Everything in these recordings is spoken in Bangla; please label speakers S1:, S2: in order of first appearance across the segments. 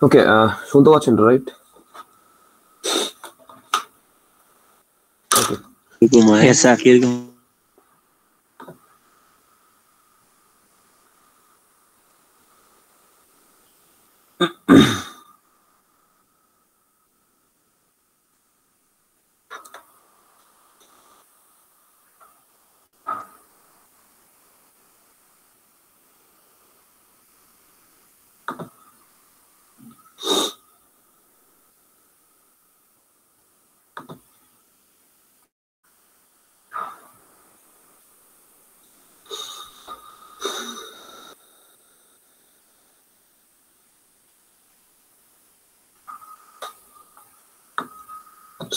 S1: ওকে, শুনতে পাচ্ছেন তো, রাইট? ওকে,
S2: Yes, sir.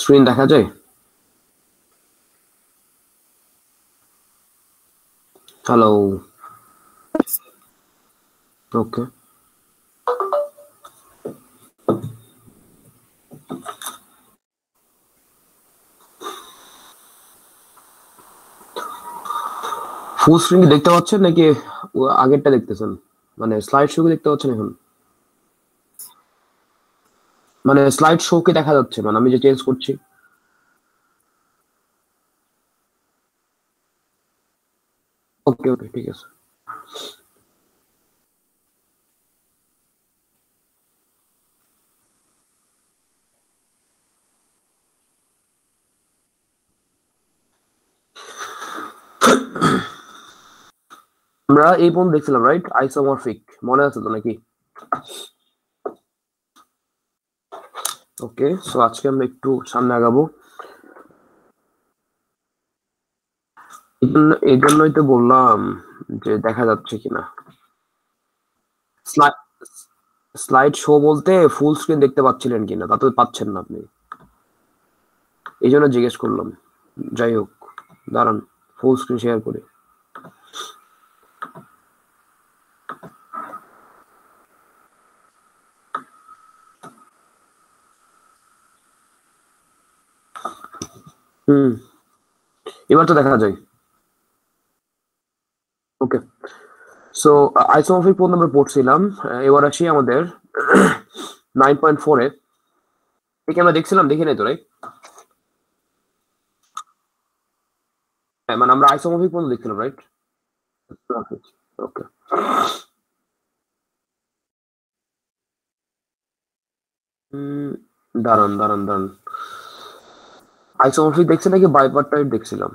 S1: স্ক্রিন দেখা যায়? হ্যালো। ওকে, ফুল স্ক্রিন কি দেখতে পাচ্ছেন নাকি আগেরটা দেখতেছেন? মানে স্লাইড শো কি দেখতে পাচ্ছেন এখন? মানে স্লাইড শো কি দেখা যাচ্ছে, মানে আমি যে চেঞ্জ করছি? ওকে ওকে, ঠিক আছে। আমরা এই পর্যন্ত দেখছিলাম, রাইট? আইসোমরফিক মনে আছে তো নাকি? ওকে, সো আজকে আমরা একটু সামনে আগাবো। এই জন্যই তো বললাম যে দেখা যাচ্ছে কিনা। স্লাইড শো বলতে ফুল স্ক্রিন দেখতে পাচ্ছিলেন কিনা, তা তো পাচ্ছেন না আপনি, এই জন্য জিজ্ঞেস করলাম। যাই হোক, দাঁড়ান ফুল স্ক্রিন শেয়ার করি। হুম, এবার তো দেখা যায়। ওকে, সো আইসোমরফিক পর্যন্ত আমরা পড়ছিলাম। এবার আসি আমাদের 9.4 এ। একে আমরা দেখছিলাম, দেখি নাই তো, রাইট? হ্যাঁ, মানে আমরা আইসোমরফিক পর্যন্ত দেখছিলাম, রাইট? ওকে, দাঁড়ান দাঁড়ান দাঁড়ান, আইসোমরফিক দেখছি নাকি বাইপার্টাইট দেখছিলাম?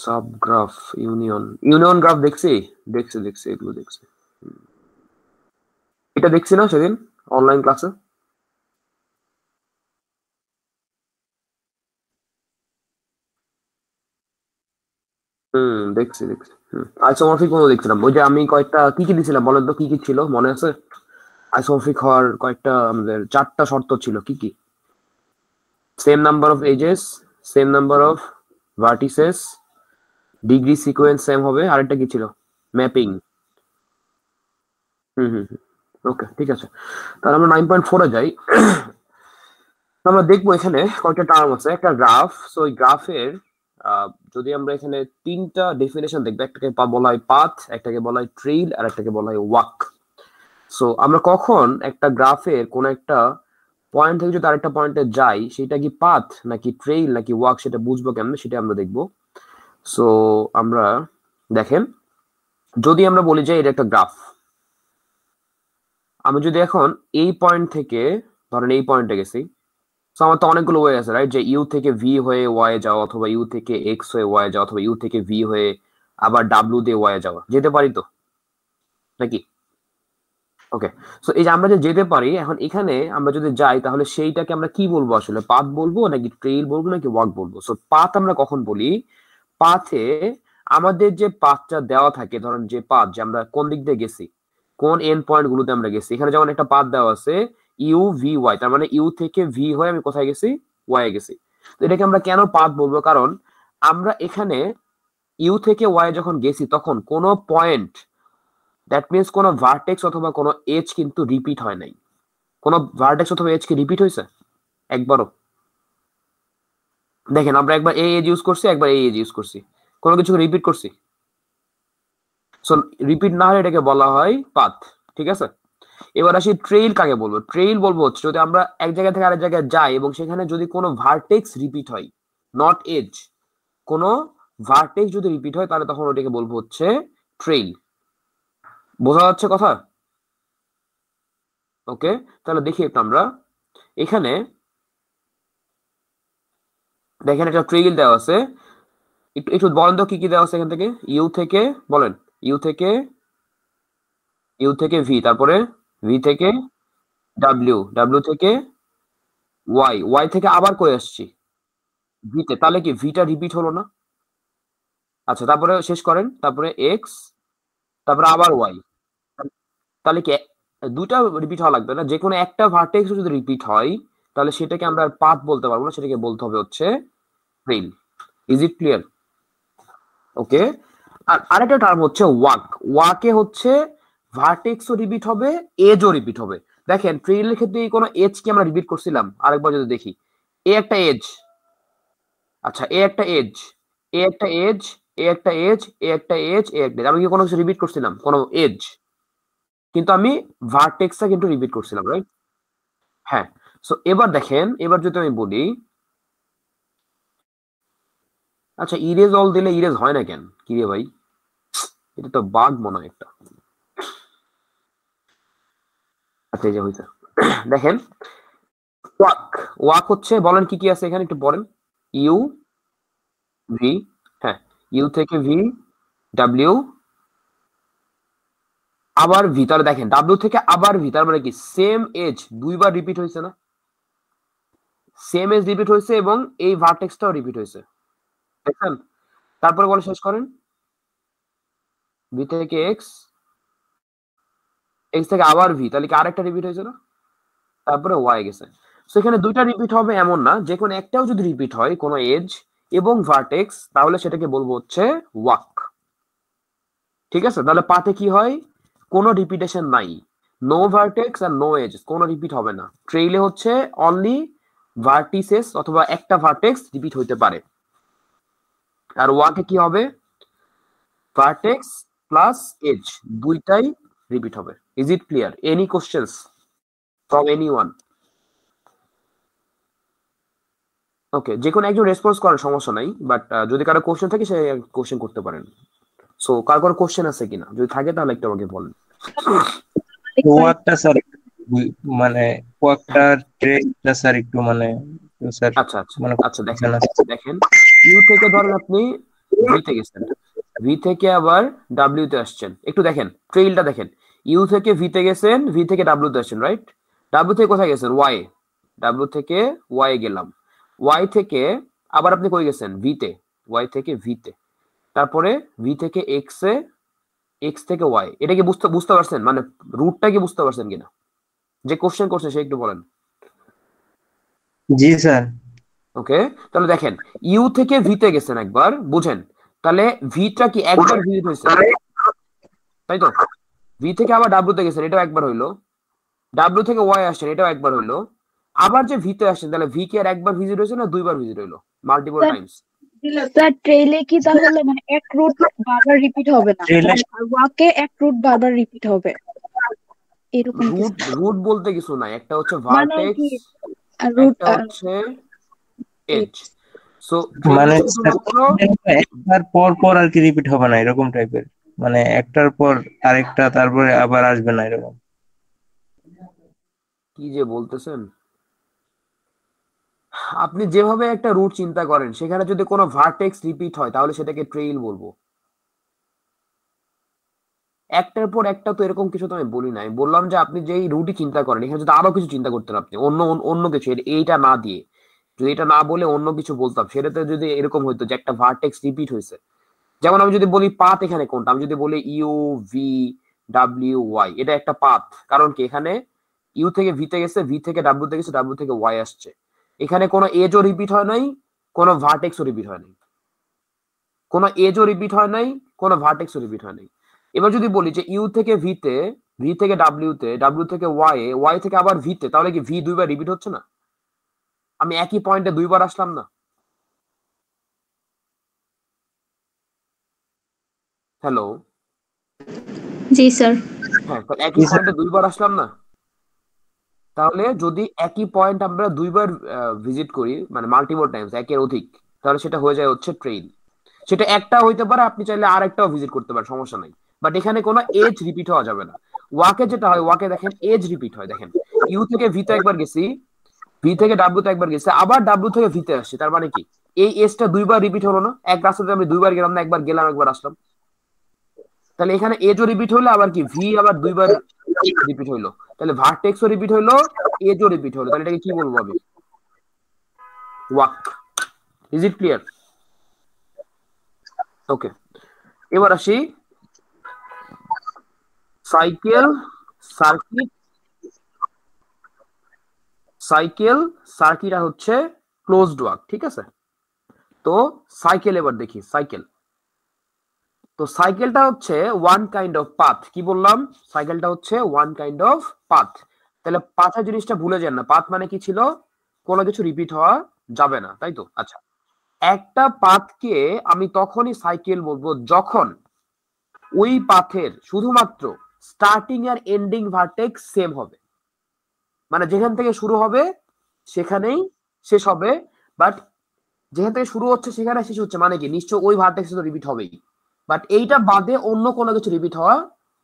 S1: সাবগ্রাফ, ইউনিয়ন ইউনিয়ন গ্রাফ দেখছি। দেখছি দেখছি, এগুলো দেখছি। এটা দেখছি না সেদিন অনলাইন ক্লাসে? দেখছি দেখছি। আইসোমরফিক কোনো দেখছিলাম, ওই যে আমি কয়েকটা কি কি দিছিলাম বলেন তো, কি কি ছিল মনে আছে? আইসোমরফিক হওয়ার কয়েকটা আমাদের 4টা শর্ত ছিল, কি কি? Same number of edges, same number of vertices, degree sequence same হবে, আরেকটা কি ছিল? ম্যাপিং। হুম হুম হুম, ওকে, ঠিক আছে। তাহলে আমরা 9.4 এ যাই। আমরা দেখবো এখানে কয়েকটা টার্ম আছে, একটা গ্রাফ। সো ওই গ্রাফের যদি আমরা এখানে 3টা ডেফিনেশন দেখবো, একটাকে বলা হয় পাথ, একটাকে বলা হয় ট্রেইল, আর একটাকে বলা হয় ওয়াক। সো আমরা কখন একটা গ্রাফের কোন একটা পয়েন্ট থেকে যদি আরেকটা পয়েন্টে যাই, সেটা কি পাথ নাকি ট্রেইল নাকি ওয়াক, সেটা বুঝবো কেমনে, সেটা আমরা দেখবো। সো আমরা দেখেন, যদি আমরা বলি যে এটা একটা গ্রাফ, আমি যদি এখন এই পয়েন্ট থেকে ধরেন এই পয়েন্টে গেছি, তো আমার তো অনেকগুলো ওয়ে আছে, রাইট? যে ইউ থেকে ভি হয়ে ওয়াই যাওয়া, অথবা ইউ থেকে এক্স হয়ে ওয়াই যাওয়া, অথবা ইউ থেকে ভি হয়ে আবার ডাব্লিউ দিয়ে ওয়াই যাওয়া, যেতে পারি তো নাকি? ওকে, সো এই যে আমরা যে যেতে পারি, এখন এখানে আমরা যদি যাই তাহলে সেইটাকে আমরা কি বলবো আসলে? পাথ বলবো নাকি ট্রেইল বলবো নাকি ওয়াক বলবো? সো পাথ আমরা কখন বলি? পাথে আমাদের যে পাথটা দেওয়া থাকে, ধরেন যে পাথ যে আমরা কোন দিক দিয়ে গেছি, কোন এন্ড পয়েন্ট গুলোতে আমরা গেছি, এখানে যেমন একটা পাথ দেওয়া আছে ইউ ভি ওয়াই, তার মানে ইউ থেকে ভি হয়ে আমি কোথায় গেছি? ওয়াই এ গেছি। তো এটাকে আমরা কেন পাথ বলবো? কারণ আমরা এখানে ইউ থেকে ওয়াই যখন গেছি, তখন কোনো পয়েন্ট, দ্যাট মিনস কোনো ভার্টেক্স অথবা কোনো এজ কিন্তু রিপিট হয় নাই। কোনো ভার্টেক্স অথবা এজ কি রিপিট হয়েছে একবারও? দেখেন, আমরা একবার এই এজ ইউজ করছি, একবার এই এজ ইউজ করছি, কোনো কিছু রিপিট করছি? সো রিপিট না হলে এটাকে বলা হয় পাথ, ঠিক আছে? এবার আসি ট্রেইল কাকে বলবো। ট্রেইল বলবো হচ্ছে যদি আমরা এক জায়গা থেকে আরেক জায়গায় যাই এবং সেখানে যদি কোনো ভার্টেক্স রিপিট হয়, নট এজ, কোনো ভার্টেক্স যদি রিপিট হয় তাহলে তখন ওটাকে বলবো হচ্ছে ট্রেইল। বোঝা যাচ্ছে কথা? ওকে, তাহলে দেখি একটু আমরা এখানে দেখেন একটা ট্রেইল দেওয়া আছে। একটু একটু বলেন তো কি কি দেওয়া আছে এখান থেকে। ইউ থেকে বলেন, ইউ থেকে ভি, তারপরে ভি থেকে ডাব্লিউ, ডাব্লিউ থেকে ওয়াই, ওয়াই থেকে আবার কই আসছি ভিতে, তাহলে কি ভিটা রিপিট হলো না? আচ্ছা তারপরে শেষ করেন, তারপরে এক্স, তারপরে আবার ওয়াই, তাহলে কি দুইটা রিপিট হওয়া লাগবে না? যে কোনো একটা ভার্টেক্স যদি রিপিট হয় তাহলে সেটাকে আমরা পাথ বলতে পারবো না, সেটাকে বলতে হবে হচ্ছে trail. Is it clear? Okay. আর আরেকটা টার্ম হচ্ছে ওয়াক। ওয়াকে হচ্ছে ভার্টেক্সও রিপিট হবে, এজও রিপিট হবে। দেখেন ট্রেইলের ক্ষেত্রে কোনো এজ কি আমরা রিপিট করছিলাম? আরেকবার যদি দেখি, এ একটা এজ, আচ্ছা এ একটা এজ, এ একটা এজ, এ একটা এজ, এ একটা এজ, এ একটা এজ, আমি কি কোনো কিছু রিপিট করছিলাম কোনো এজ? কিন্তু আমি ভার্টেক্সটা কিন্তু রিপিট করছিলাম, রাইট? হ্যাঁ। সো এবার দেখেন, এবার যদি আমি বলি আচ্ছা ইরেজ অল দিলে ইরেজ হয় না কেন? কি রে ভাই, এটা তো বাগ মনে হয় একটা। আচ্ছা এই যে হয়েছে। দেখেন ওয়াক, ওয়াক হচ্ছে বলেন কি কি আছে এখানে একটু বলেন। ইউ ভি, হ্যাঁ ইউ থেকে ভি, ডাব্লিউ, আবার ভি, তাহলে দেখেন ডাব্লিউ থেকে আবার ভি, তার মানে কি সেম এজ দুইবার রিপিট হয়েছে না? সেম এজ রিপিট হয়েছে এবং এই ভার্টেক্সটাও রিপিট হয়েছে, দেখেন? তারপরে বলে শেষ করেন, ভি থেকে এক্স, এক্স থেকে আবার ভি, তাহলে কি আরেকটা রিপিট হয়েছে না? তারপরে ওয়াই গেছে। সেখানে দুইটা রিপিট হবে এমন না, যে কোনো একটাও যদি রিপিট হয় কোনো এজ এবং ভার্টেক্স তাহলে সেটাকে বলবো হচ্ছে ওয়াক। ঠিক আছে, তাহলে পাতে কি হয়, কোনো রিপিটেশন নাই, নো ভার্টেক্স আর নো এজ, কোনো রিপিট হবে না। ট্রেইলে হচ্ছে অনলি ভার্টিসেস অথবা একটা ভার্টেক্স রিপিট হইতে পারে। আর ওয়াকে কি হবে, ভার্টেক্স প্লাস এজ দুইটাই রিপিট হবে। Is it clear? Any questions from anyone? Okay, যে কোনো একজন রেসপন্স করেন সমস্যা নাই, বাট যদি কারো কোশ্চেন থাকে সে কোশ্চেন করতে পারেন। সো কার কারো কোশ্চেন আছে কিনা, যদি থাকে তাহলে একটু আমাকে বলেন।
S2: ওয়াকটা স্যার মানে ওয়াকটার ট্রেডটা স্যার একটু মানে স্যার
S1: আচ্ছা আচ্ছা
S2: মানে
S1: আচ্ছা, দেখেন
S2: confusion আছে।
S1: দেখেন ইউ থেকে ধরেন আপনি ভি তে গেছেন, ভি থেকে আবার ডাব্লিউ তে আসছেন, একটু দেখেন ট্রেইলটা দেখেন। ইউ থেকে ভি তে গেছেন, ভি থেকে ডাব্লিউ তে আসছেন, রাইট? ডাব্লিউ থেকে কোথায় গেছেন? ওয়াই, ডাব্লিউ থেকে ওয়াই গেলাম, ওয়াই থেকে আবার আপনি কই গেছেন? ভি তে, ওয়াই থেকে ভি তে, তারপরে ভি থেকে এক্স এ, এক্স থেকে ওয়াই। এটা কি বুঝতে বুঝতে পারছেন? মানে রুটটা কি বুঝতে পারছেন কিনা? যে কোশ্চেন করছে সে একটু বলেন।
S2: জি স্যার।
S1: ওকে, তাহলে দেখেন ইউ থেকে ভিতে গেছেন একবার, বুঝেন? তাহলে ভিটা কি একবার ভিজিট হয়েছে, তাই তো? ভি থেকে আবার ডাব্লিউ তে গেছেন, এটাও একবার হইলো। ডাব্লিউ থেকে ওয়াই আসছেন, এটাও একবার হইলো। আবার যে ভিতে আসছেন, তাহলে ভি কি আর একবার ভিজিট হয়েছে না দুইবার ভিজিট হইলো? Multiple
S3: sir
S1: Times.
S3: স্যার ট্রেইলে কি তাহলে মানে এক রুট বারবার রিপিট হবে না,
S2: ট্রেলে
S3: আর ওয়াকে এক রুট বারবার রিপিট হবে, এরকম কি
S1: রুট,
S3: স্যার?
S1: রুট বলতে কিছু নাই, একটা হচ্ছে
S3: মানে
S1: ভার্টেক্স,
S3: কি রুট
S1: একটা হচ্ছে এজ। সো
S2: মানে
S1: ট্রেইলে
S2: স্যার
S1: শুধুমাত্র
S2: একটার পর পর আর কি রিপিট হবে না এরকম টাইপের, মানে একটার পর আরেকটা তারপরে আবার আসবে না এরকম।
S1: কি যে বলতেছেন আপনি, যেভাবে একটা রুট চিন্তা করেন সেখানে যদি কোনো ভার্টেক্স রিপিট হয় তাহলে সেটাকে ট্রেইল বলবো। একটার পর একটা তো এরকম কিছু তো আমি বলি নাই, বললাম যে আপনি যেই রুটই চিন্তা করেন এখানে যদি আরো কিছু চিন্তা করতেন আপনি, অন্য অন্য কিছু, এইটা না দিয়ে যদি এটা না বলে অন্য কিছু বলতাম, সেটাতে যদি এরকম হইতো যে একটা ভার্টেক্স রিপিট হয়েছে। যেমন আমি যদি বলি পাথ এখানে কোনটা, আমি যদি বলি ইউ ভি ডাব্লিউ ওয়াই, এটা একটা পাথ। কারণ কি এখানে ইউ থেকে ভিতে গেছে, ভি থেকে ডাব্লিউ তে গেছে, ডাব্লিউ থেকে ওয়াই আসছে। এখানে কোনো এজও রিপিট হয় নাই, কোনো ভার্টেক্সও রিপিট হয় নাই, কোনো এজও রিপিট হয় নাই, কোনো ভার্টেক্সও রিপিট হয় নাই। এবার যদি বলি যে ইউ থেকে ভিতে, ভি থেকে ডাব্লিউ তে, ডাব্লিউ থেকে ওয়াই এ, ওয়াই থেকে আবার ভিতে, তাহলে কি ভি দুইবার রিপিট হচ্ছে না? আমি একই পয়েন্টে দুইবার আসলাম না? হ্যালো?
S4: জি স্যার।
S1: হ্যাঁ, তো একই পয়েন্টে দুইবার আসলাম না, তাহলে যদি একই পয়েন্ট আমরা দুইবার ভিজিট করি, মানে মাল্টিপল টাইমস, একের অধিক, তাহলে সেটা হয়ে যায় হচ্ছে ট্রেইল। সেটা একটা হইতে পারে, আপনি চাইলে আর একটাও ভিজিট করতে পারেন, সমস্যা নাই। বাট এখানে কোনো এজ রিপিট হওয়া যাবে না। ওয়াকে যেটা হয়, ওয়াকে দেখেন এজ রিপিট হয়। দেখেন ইউ থেকে ভিতে একবার গেছি, ভি থেকে ডাব্লিউ তে একবার গেছে, আবার ডাব্লিউ থেকে ভিতে আসছে, তার মানে কি এই এজটা দুইবার রিপিট হলো না? এক রাস্তাতে আমি দুইবার গেলাম না, একবার গেলাম একবার আসলাম। তাহলে এখানে এজও রিপিট হলো, আবার কি ভি আবার দুইবার রিপিট হইলো, তাহলে ভার্টেক্সও রিপিট হইলো, এজও রিপিট হলো, তাহলে এটাকে কি বলবো আমি? Walk. Is it clear? Okay, এবার আসি সাইকেল, সার্কিট। সাইকেল, সার্কিট আর হচ্ছে ক্লোজড ওয়াক, ঠিক আছে? তো সাইকেল এবার দেখি। সাইকেল, তো সাইকেলটা হচ্ছে ওয়ান কাইন্ড অফ পাথ। কি বললাম? সাইকেলটা হচ্ছে ওয়ান কাইন্ড অফ পাথ। তাহলে পাথের জিনিসটা ভুলে যান না। পাথ মানে কি ছিল? কোনো কিছু রিপিট হওয়া যাবে না, তাই তো? আচ্ছা, একটা পাথকে আমি তখনই সাইকেল বলবো যখন ওই পাথের শুধুমাত্র স্টার্টিং আর এন্ডিং ভার্টেক্স সেম হবে। মানে যেখান থেকে শুরু হবে সেখানেই শেষ হবে, বাট যেখান থেকে শুরু হচ্ছে সেখানে শেষ হচ্ছে, মানে কি নিশ্চয় ওই ভার্টেক্স তো রিপিট হবেই, বাট এইটা বাদে অন্য কোনো কিছু রিপিট হওয়া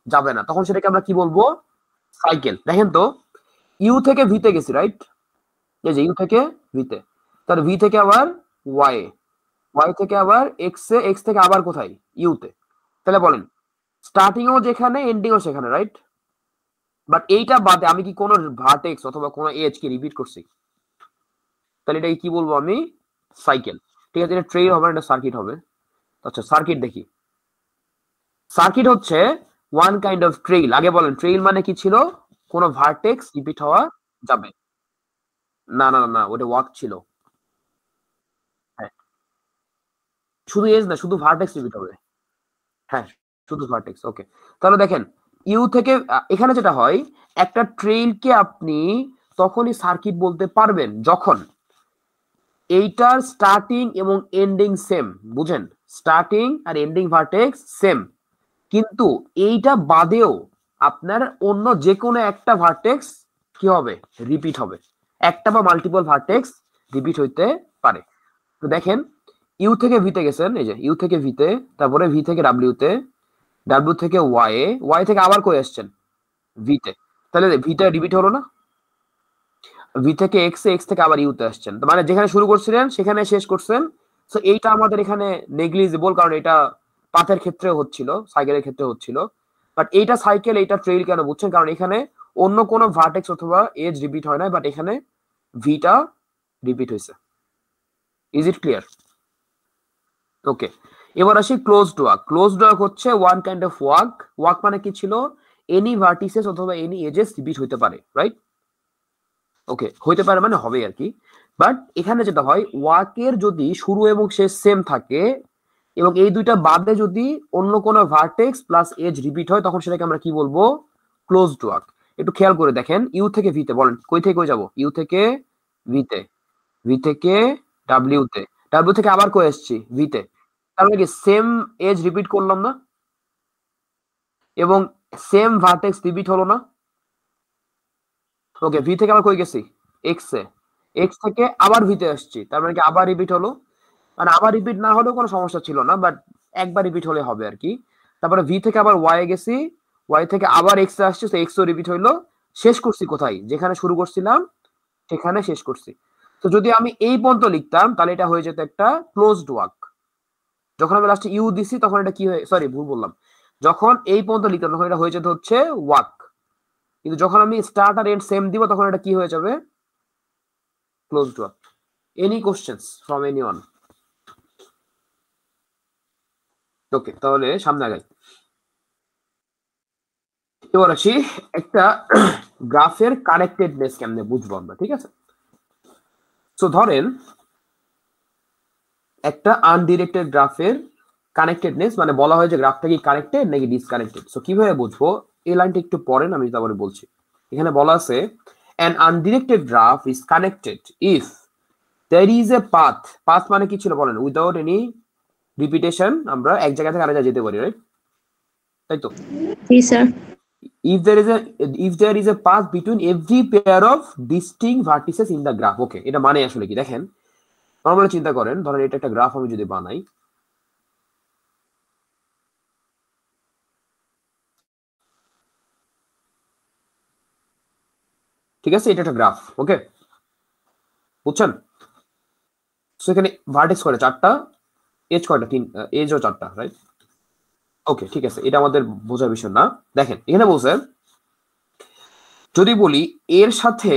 S1: যাবে না, তখন সেটাকে আমরা কি বলবো? সাইকেল। দেখেন তো, ইউ থেকে ভিতে গেছি, রাইট? এই যে ইউ থেকে ভিতে, তার ভি থেকে আবার ওয়াই, ওয়াই থেকে আবার এক্স এ, এক্স থেকে আবার কোথায়? ইউতে। তাহলে বলেন, স্টার্টিং ও যেখানে, এন্ডিং ও সেখানে, রাইট? বাট এইটা বাদে আমি কি কোনো ভার্টেক্স অথবা কোনো এজ কি রিপিট করছি? তাহলে এটাকে কি বলবো আমি? সাইকেল। ঠিক আছে, এটা ট্রেইল হবে না, এটা সার্কিট হবে। আচ্ছা, সার্কিট দেখি। সার্কিট হচ্ছে ওয়ান কাইন্ড অফ ট্রেইল। আগে বলেন, ট্রেইল মানে কি ছিল? কোনো ভার্টেক্স রিপিট হওয়া যাবে না। না না না, ওটা ওয়াক ছিল। হ্যাঁ, শুধু এজ না, শুধু ভার্টেক্স রিপিট হবে। হ্যাঁ, শুধু ভার্টেক্স। ওকে, তাহলে দেখেন ইউ থেকে এখানে যেটা হয়, একটা ট্রেইলকে আপনি তখনই সার্কিট বলতে পারবেন যখন এইটার স্টার্টিং এবং এন্ডিং সেম। বুঝেন? স্টার্টিং আর এন্ডিং ভার্টেক্স সেম, কিন্তু এইটা বাদেও আপনার অন্য যে কোনো একটা ভার্টেক্স কি হবে? রিপিট হবে। একটা বা মাল্টিপল ভার্টেক্স রিপিট হইতে পারে। তো দেখেন, ইউ থেকে ভিতে গেছেন, এই যে ইউ থেকে ভিতে, তারপরে ভি থেকে ডাব্লিউ তে, ডাব্লিউ থেকে ওয়াই এ, ওয়াই থেকে আবার কই আসছেন? ভিতে। তাহলে ভিটা রিপিট হলো না? ভি থেকে এক্স এ, এক্স থেকে আবার ইউতে আসছেন, তো মানে যেখানে শুরু করছিলেন সেখানে শেষ করছেন। তো এইটা আমাদের এখানে নেগলিজিবল, কারণ এটা পাথের ক্ষেত্রে হচ্ছিল, সাইকেলের ক্ষেত্রে হচ্ছিল। বাট এইটা সাইকেল, এইটা ট্রেইল কেন বুঝছেন? কারণ এখানে অন্য কোনো ভার্টেক্স অথবা এজ রিপিট হয় না, বাট এখানে ভিটা রিপিট হয়েছে। Is it clear? ওকে, এবার আসি ক্লোজড ওয়াক। ক্লোজড ওয়াক হচ্ছে one kind of walk. Walk মানে কি ছিল? এনি ভার্টিসেস অথবা এনি এজেস রিপিট হইতে পারে, রাইট? ওকে, হইতে পারে মানে হবে আর কি। বাট এখানে যেটা হয়, ওয়াকের যদি শুরু এবং শেষ সেম থাকে এবং এই দুইটা বাদে যদি অন্য কোনো ভার্টেক্স প্লাস এজ রিপিট হয়, তখন সেটাকে আমরা কি বলবো? Closed walk. একটু খেয়াল করে দেখেন, ইউ থেকে ভিতে, বলেন কই থেকে কই যাবো? ইউ থেকে ভিতে, ভি থেকে ডাব্লিউ তে, ডাব্লিউ থেকে আবার কই আসছি? ভিতে। তার মানে কি সেম এজ রিপিট করলাম না? এবং সেম ভার্টেক্স রিপিট হলো না? ওকে, ভি থেকে আবার কই গেছি? এক্স এ, এক্স থেকে আবার ভিতে আসছি, তার মানে কি আবার রিপিট হলো? মানে আবার রিপিট না হলেও কোনো সমস্যা ছিল না, বাট একবার রিপিট হলে হবে আর কি। তারপরে ভি থেকে আবার ওয়াই এ গেছি, ওয়াই থেকে আবার এক্স এ আসছে, তো এক্স ও রিপিট হইলো। শেষ করছি কোথায়? যেখানে শুরু করছিলাম সেখানে শেষ করছি। তো যদি আমি এই পর্যন্ত লিখতাম, তাহলে এটা হয়ে যেত একটা ক্লোজড ওয়াক। যখন আমি লাস্টে ইউ দিছি, তখন এটা কি হয়ে, সরি ভুল বললাম, যখন এই পর্যন্ত লিখতাম তখন এটা হয়ে যেত হচ্ছে ওয়াক। কিন্তু যখন আমি স্টার্ট আর এন্ড সেম দিব, তখন এটা কি হয়ে যাবে? Closed walk. Any questions from anyone? Okay, তাহলে সামনে আগাই। এবার আসি একটা গ্রাফের কানেক্টেডনেস কেমনে বুঝবো আমরা, ঠিক আছে? সো ধরেন একটা আনডিরেক্টেড গ্রাফের কানেক্টেডনেস, মানে বলা হয় যে গ্রাফটা কি কানেক্টেড নাকি ডিসকানেক্টেড। সো কিভাবে বুঝবো? এই লাইনটা একটু পড়েন, আমি তারপরে বলছি। এখানে বলা আছে an undirected graph is connected if there is a path. Path মানে কি ছিল বলেন? উইদাউট এনি রিপিটেশন আমরা এক জায়গা থেকে আরেক জায়গায় যেতে পারি, রাইট? তাই তো?
S4: জি sir.
S1: if there is a path between every pair of distinct vertices in the graph. ওকে, এটা মানে আসলে কি দেখেন, নরমালি চিন্তা করেন, ধরেন এটা একটা গ্রাফ আমি যদি বানাই, ঠিক আছে, এটা একটা গ্রাফ। ওকে, বুঝছেন? সো এখানে ভার্টেক্স কয়টা? 4টা। এজ কয়টা? 3। এজও 4টা, রাইট? ওকে, ঠিক আছে, এটা আমাদের বোঝার বিষয় না। দেখেন এখানে বলছে, যদি বলি এর সাথে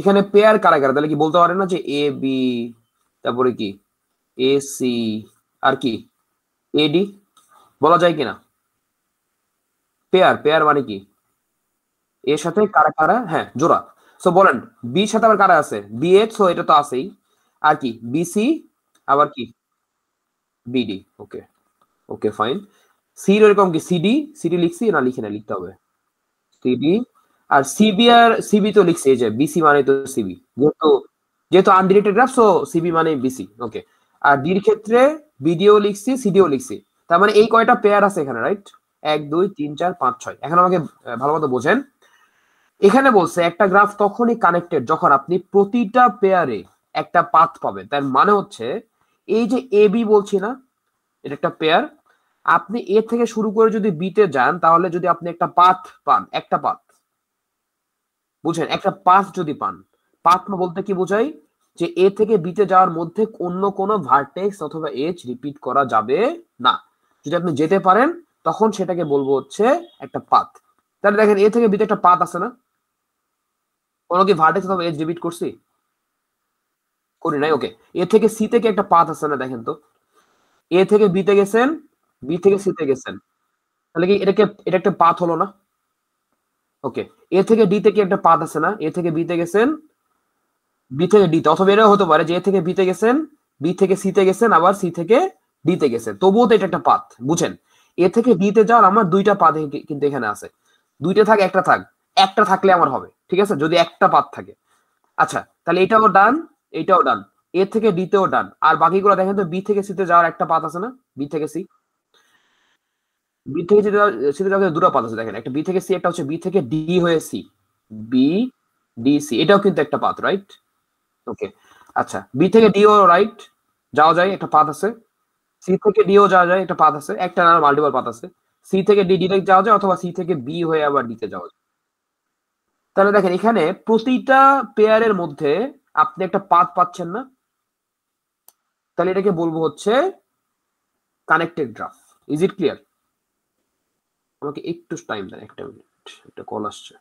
S1: এখানে পেয়ার কারা কারা, তাহলে কি বলতে পারেন না যে এ বি, তারপরে কি এ সি, আর কি এডি, বলা যায় কিনা? পেয়ার, পেয়ার মানে কি এর সাথে কারা কারা, হ্যাঁ জোড়া। সো বলেন বির সাথে আবার কারা আছে? বিএইচ, সো এটা তো আছেই। আর কি বিসি, আবার কি বিডি। ওকে, ওকে ফাইন। সির এরকম কি সিডি, সিডি লিখছি না লিখি না, লিখতে হবে সিডি। আর সিবি, আর সিবি তো লিখছি, এই যে বিসি মানে তো সিবি, যেহেতু যেহেতু আনডিরেক্টেড গ্রাফ, সো সিবি মানে বিসি। ওকে, আর ডির ক্ষেত্রে বিডিও লিখছি, সিডিও লিখছি। তার মানে এই কয়টা পেয়ার আছে এখানে, রাইট? 1 2 3 4 5 6। এখন আমাকে ভালো মতো বোঝেন, এখানে বলছে একটা গ্রাফ তখনই কানেক্টেড যখন আপনি প্রতিটা পেয়ারে একটা পাথ পাবেন। তার মানে হচ্ছে এই যে এ বি বলছি না, এটা একটা পেয়ার, আপনি এ থেকে শুরু করে যদি বি তে যান, তাহলে যদি আপনি একটা পাথ পান, একটা পাথ, বুঝেন, একটা পাথ যদি পান, পাথ বলতে কি বোঝাই, যে এ থেকে বি তে যাওয়ার মধ্যে অন্য কোনো ভার্টেক্স অথবা এজ রিপিট করা যাবে না। যদি আপনি যেতে পারেন তখন সেটাকে বলবো হচ্ছে একটা পাথ। তাহলে দেখেন এ থেকে বি তে একটা পাথ আছে না, কোনো কি ভার্টেক্স অথবা এজ রিপিট করছি? করি নাই। ওকে, এ থেকে সি থেকে একটা পাথ আছে না, দেখেন তো, এ থেকে বি তে গেছেন, বি থেকে সি তে গেছেন, তাহলে কি এটা একটা পাথ হলো না? ওকে, এ থেকে ডি তে কি একটা পাথ আছে না, এ থেকে বি তে গেছেন, বি থেকে ডি তে, অথবা এটাও হতে পারে যে এ থেকে বি তে গেছেন, বি থেকে সি তে গেছেন, আবার সি থেকে ডি তে গেছেন, তবুও তো এটা একটা পাথ। বুঝেন, এ থেকে ডি তে যাওয়ার আমার দুইটা পাথ কিন্তু এখানে আছে। দুইটা থাক একটা থাক, একটা থাকলে আমার হবে, ঠিক আছে, যদি একটা পাথ থাকে। আচ্ছা, তাহলে এটাও ডান, এটাও ডান, এ থেকে ডি তেও ডান। আর বাকিগুলো দেখেন তো, বি থেকে সি তে যাওয়ার একটা পাথ আছে না, বি থেকে সি, বি থেকে সি তে যাওয়ার দুটো পাথ আছে। দেখেন একটা বি থেকে সি, একটা হচ্ছে বি থেকে ডি হয়ে সি, বি ডি সি, এটাও কিন্তু একটা পাথ, রাইট? ওকে, আচ্ছা, বি থেকে ডিও রাইট যাওয়া যায়, একটা পাথ আছে। সি থেকে ডিও যাওয়া যায়, একটা পাথ আছে, একটা না মাল্টিপল পাথ আছে। সি থেকে ডি ডিরেক্ট যাওয়া যায়, অথবা সি থেকে বি হয়ে আবার ডি তে যাওয়া যায়। তাহলে দেখেন এখানে প্রতিটা পেয়ারের মধ্যে আপনি একটা পাথ পাচ্ছেন না, তাহলে এটাকে বলবো হচ্ছে connected graph. Is it clear? আমাকে একটু টাইম দেন, একটা মিনিট, একটা কল আসছে।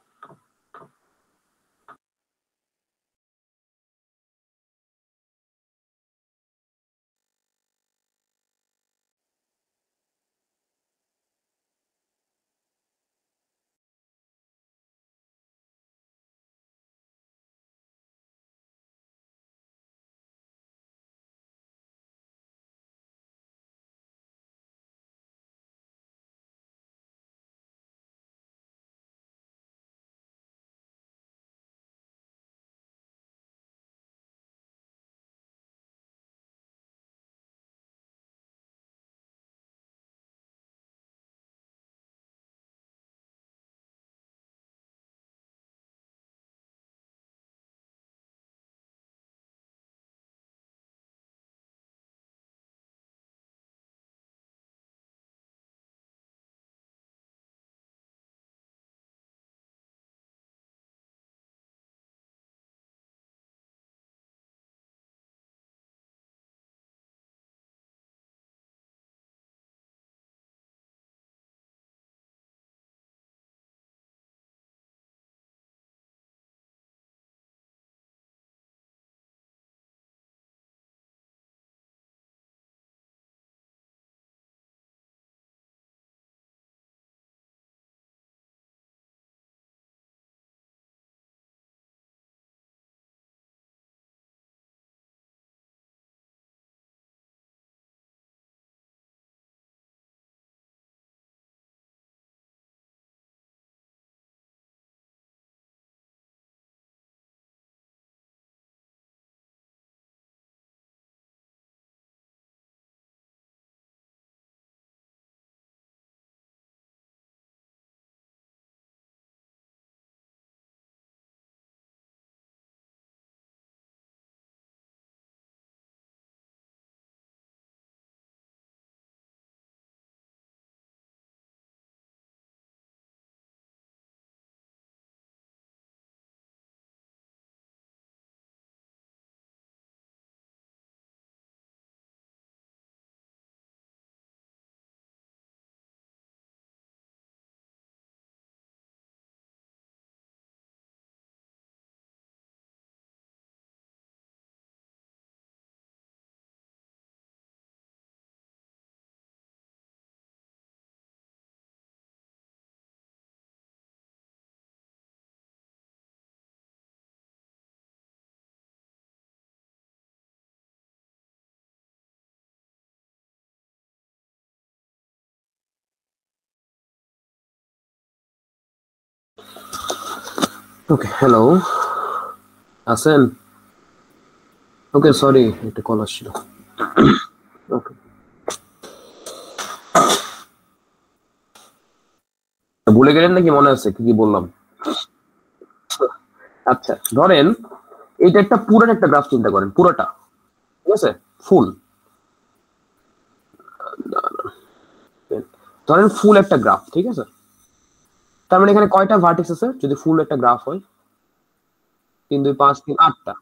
S1: ওকে, হ্যালো, আছেন? ওকে, সরি, একটা কল আসছিল। ওকে, ভুলে গেলেন নাকি মনে আছে কি কি বললাম? আচ্ছা, ধরেন এটা একটা পুরোটা একটা গ্রাফ চিন্তা করেন, পুরোটা, ঠিক আছে, ফুল। ধরেন ফুল একটা গ্রাফ, ঠিক আছে। তার মানে এখানে কয়টা ভার্টেক্স আছে যদি ফুল একটা গ্রাফ হয়? 3 2 5 3 8টা।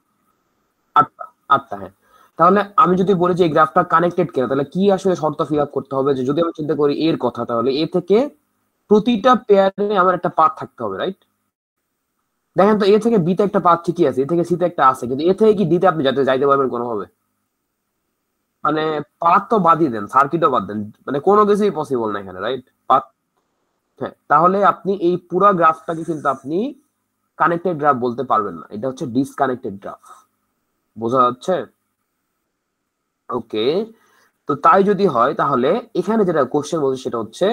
S1: আটটা, আটটা, হ্যাঁ। তাহলে আমি যদি বলি যে এই গ্রাফটা কানেক্টেড কিনা, তাহলে কি আসলে শর্ত ফিল আপ করতে হবে? যে যদি আমি চিন্তা করি এর কথা, তাহলে এ থেকে প্রতিটা পেয়ারে আমার একটা পাথ থাকতে হবে, রাইট? দেখেন তো, এ থেকে বি তে একটা পাথ ঠিকই আছে, এ থেকে সি তে একটা আছে, কিন্তু এ থেকে কি ডি তে আপনি যাইতে পারবেন কোনোভাবে? মানে পাথ তো বাদই দেন, সার্কিটও বাদ দেন, মানে কোনো কিছুই পসিবল না এখানে, রাইট? পাথ, হ্যাঁ। তাহলে আপনি এই পুরো গ্রাফটাকে কিন্তু আপনি কানেক্টেড গ্রাফ বলতে পারবেন না, এটা হচ্ছে ডিসকানেক্টেড গ্রাফ। বোঝা যাচ্ছে? ওকে, তো তাই যদি হয় তাহলে এখানে যেটা কোশ্চেন বলছে সেটা হচ্ছে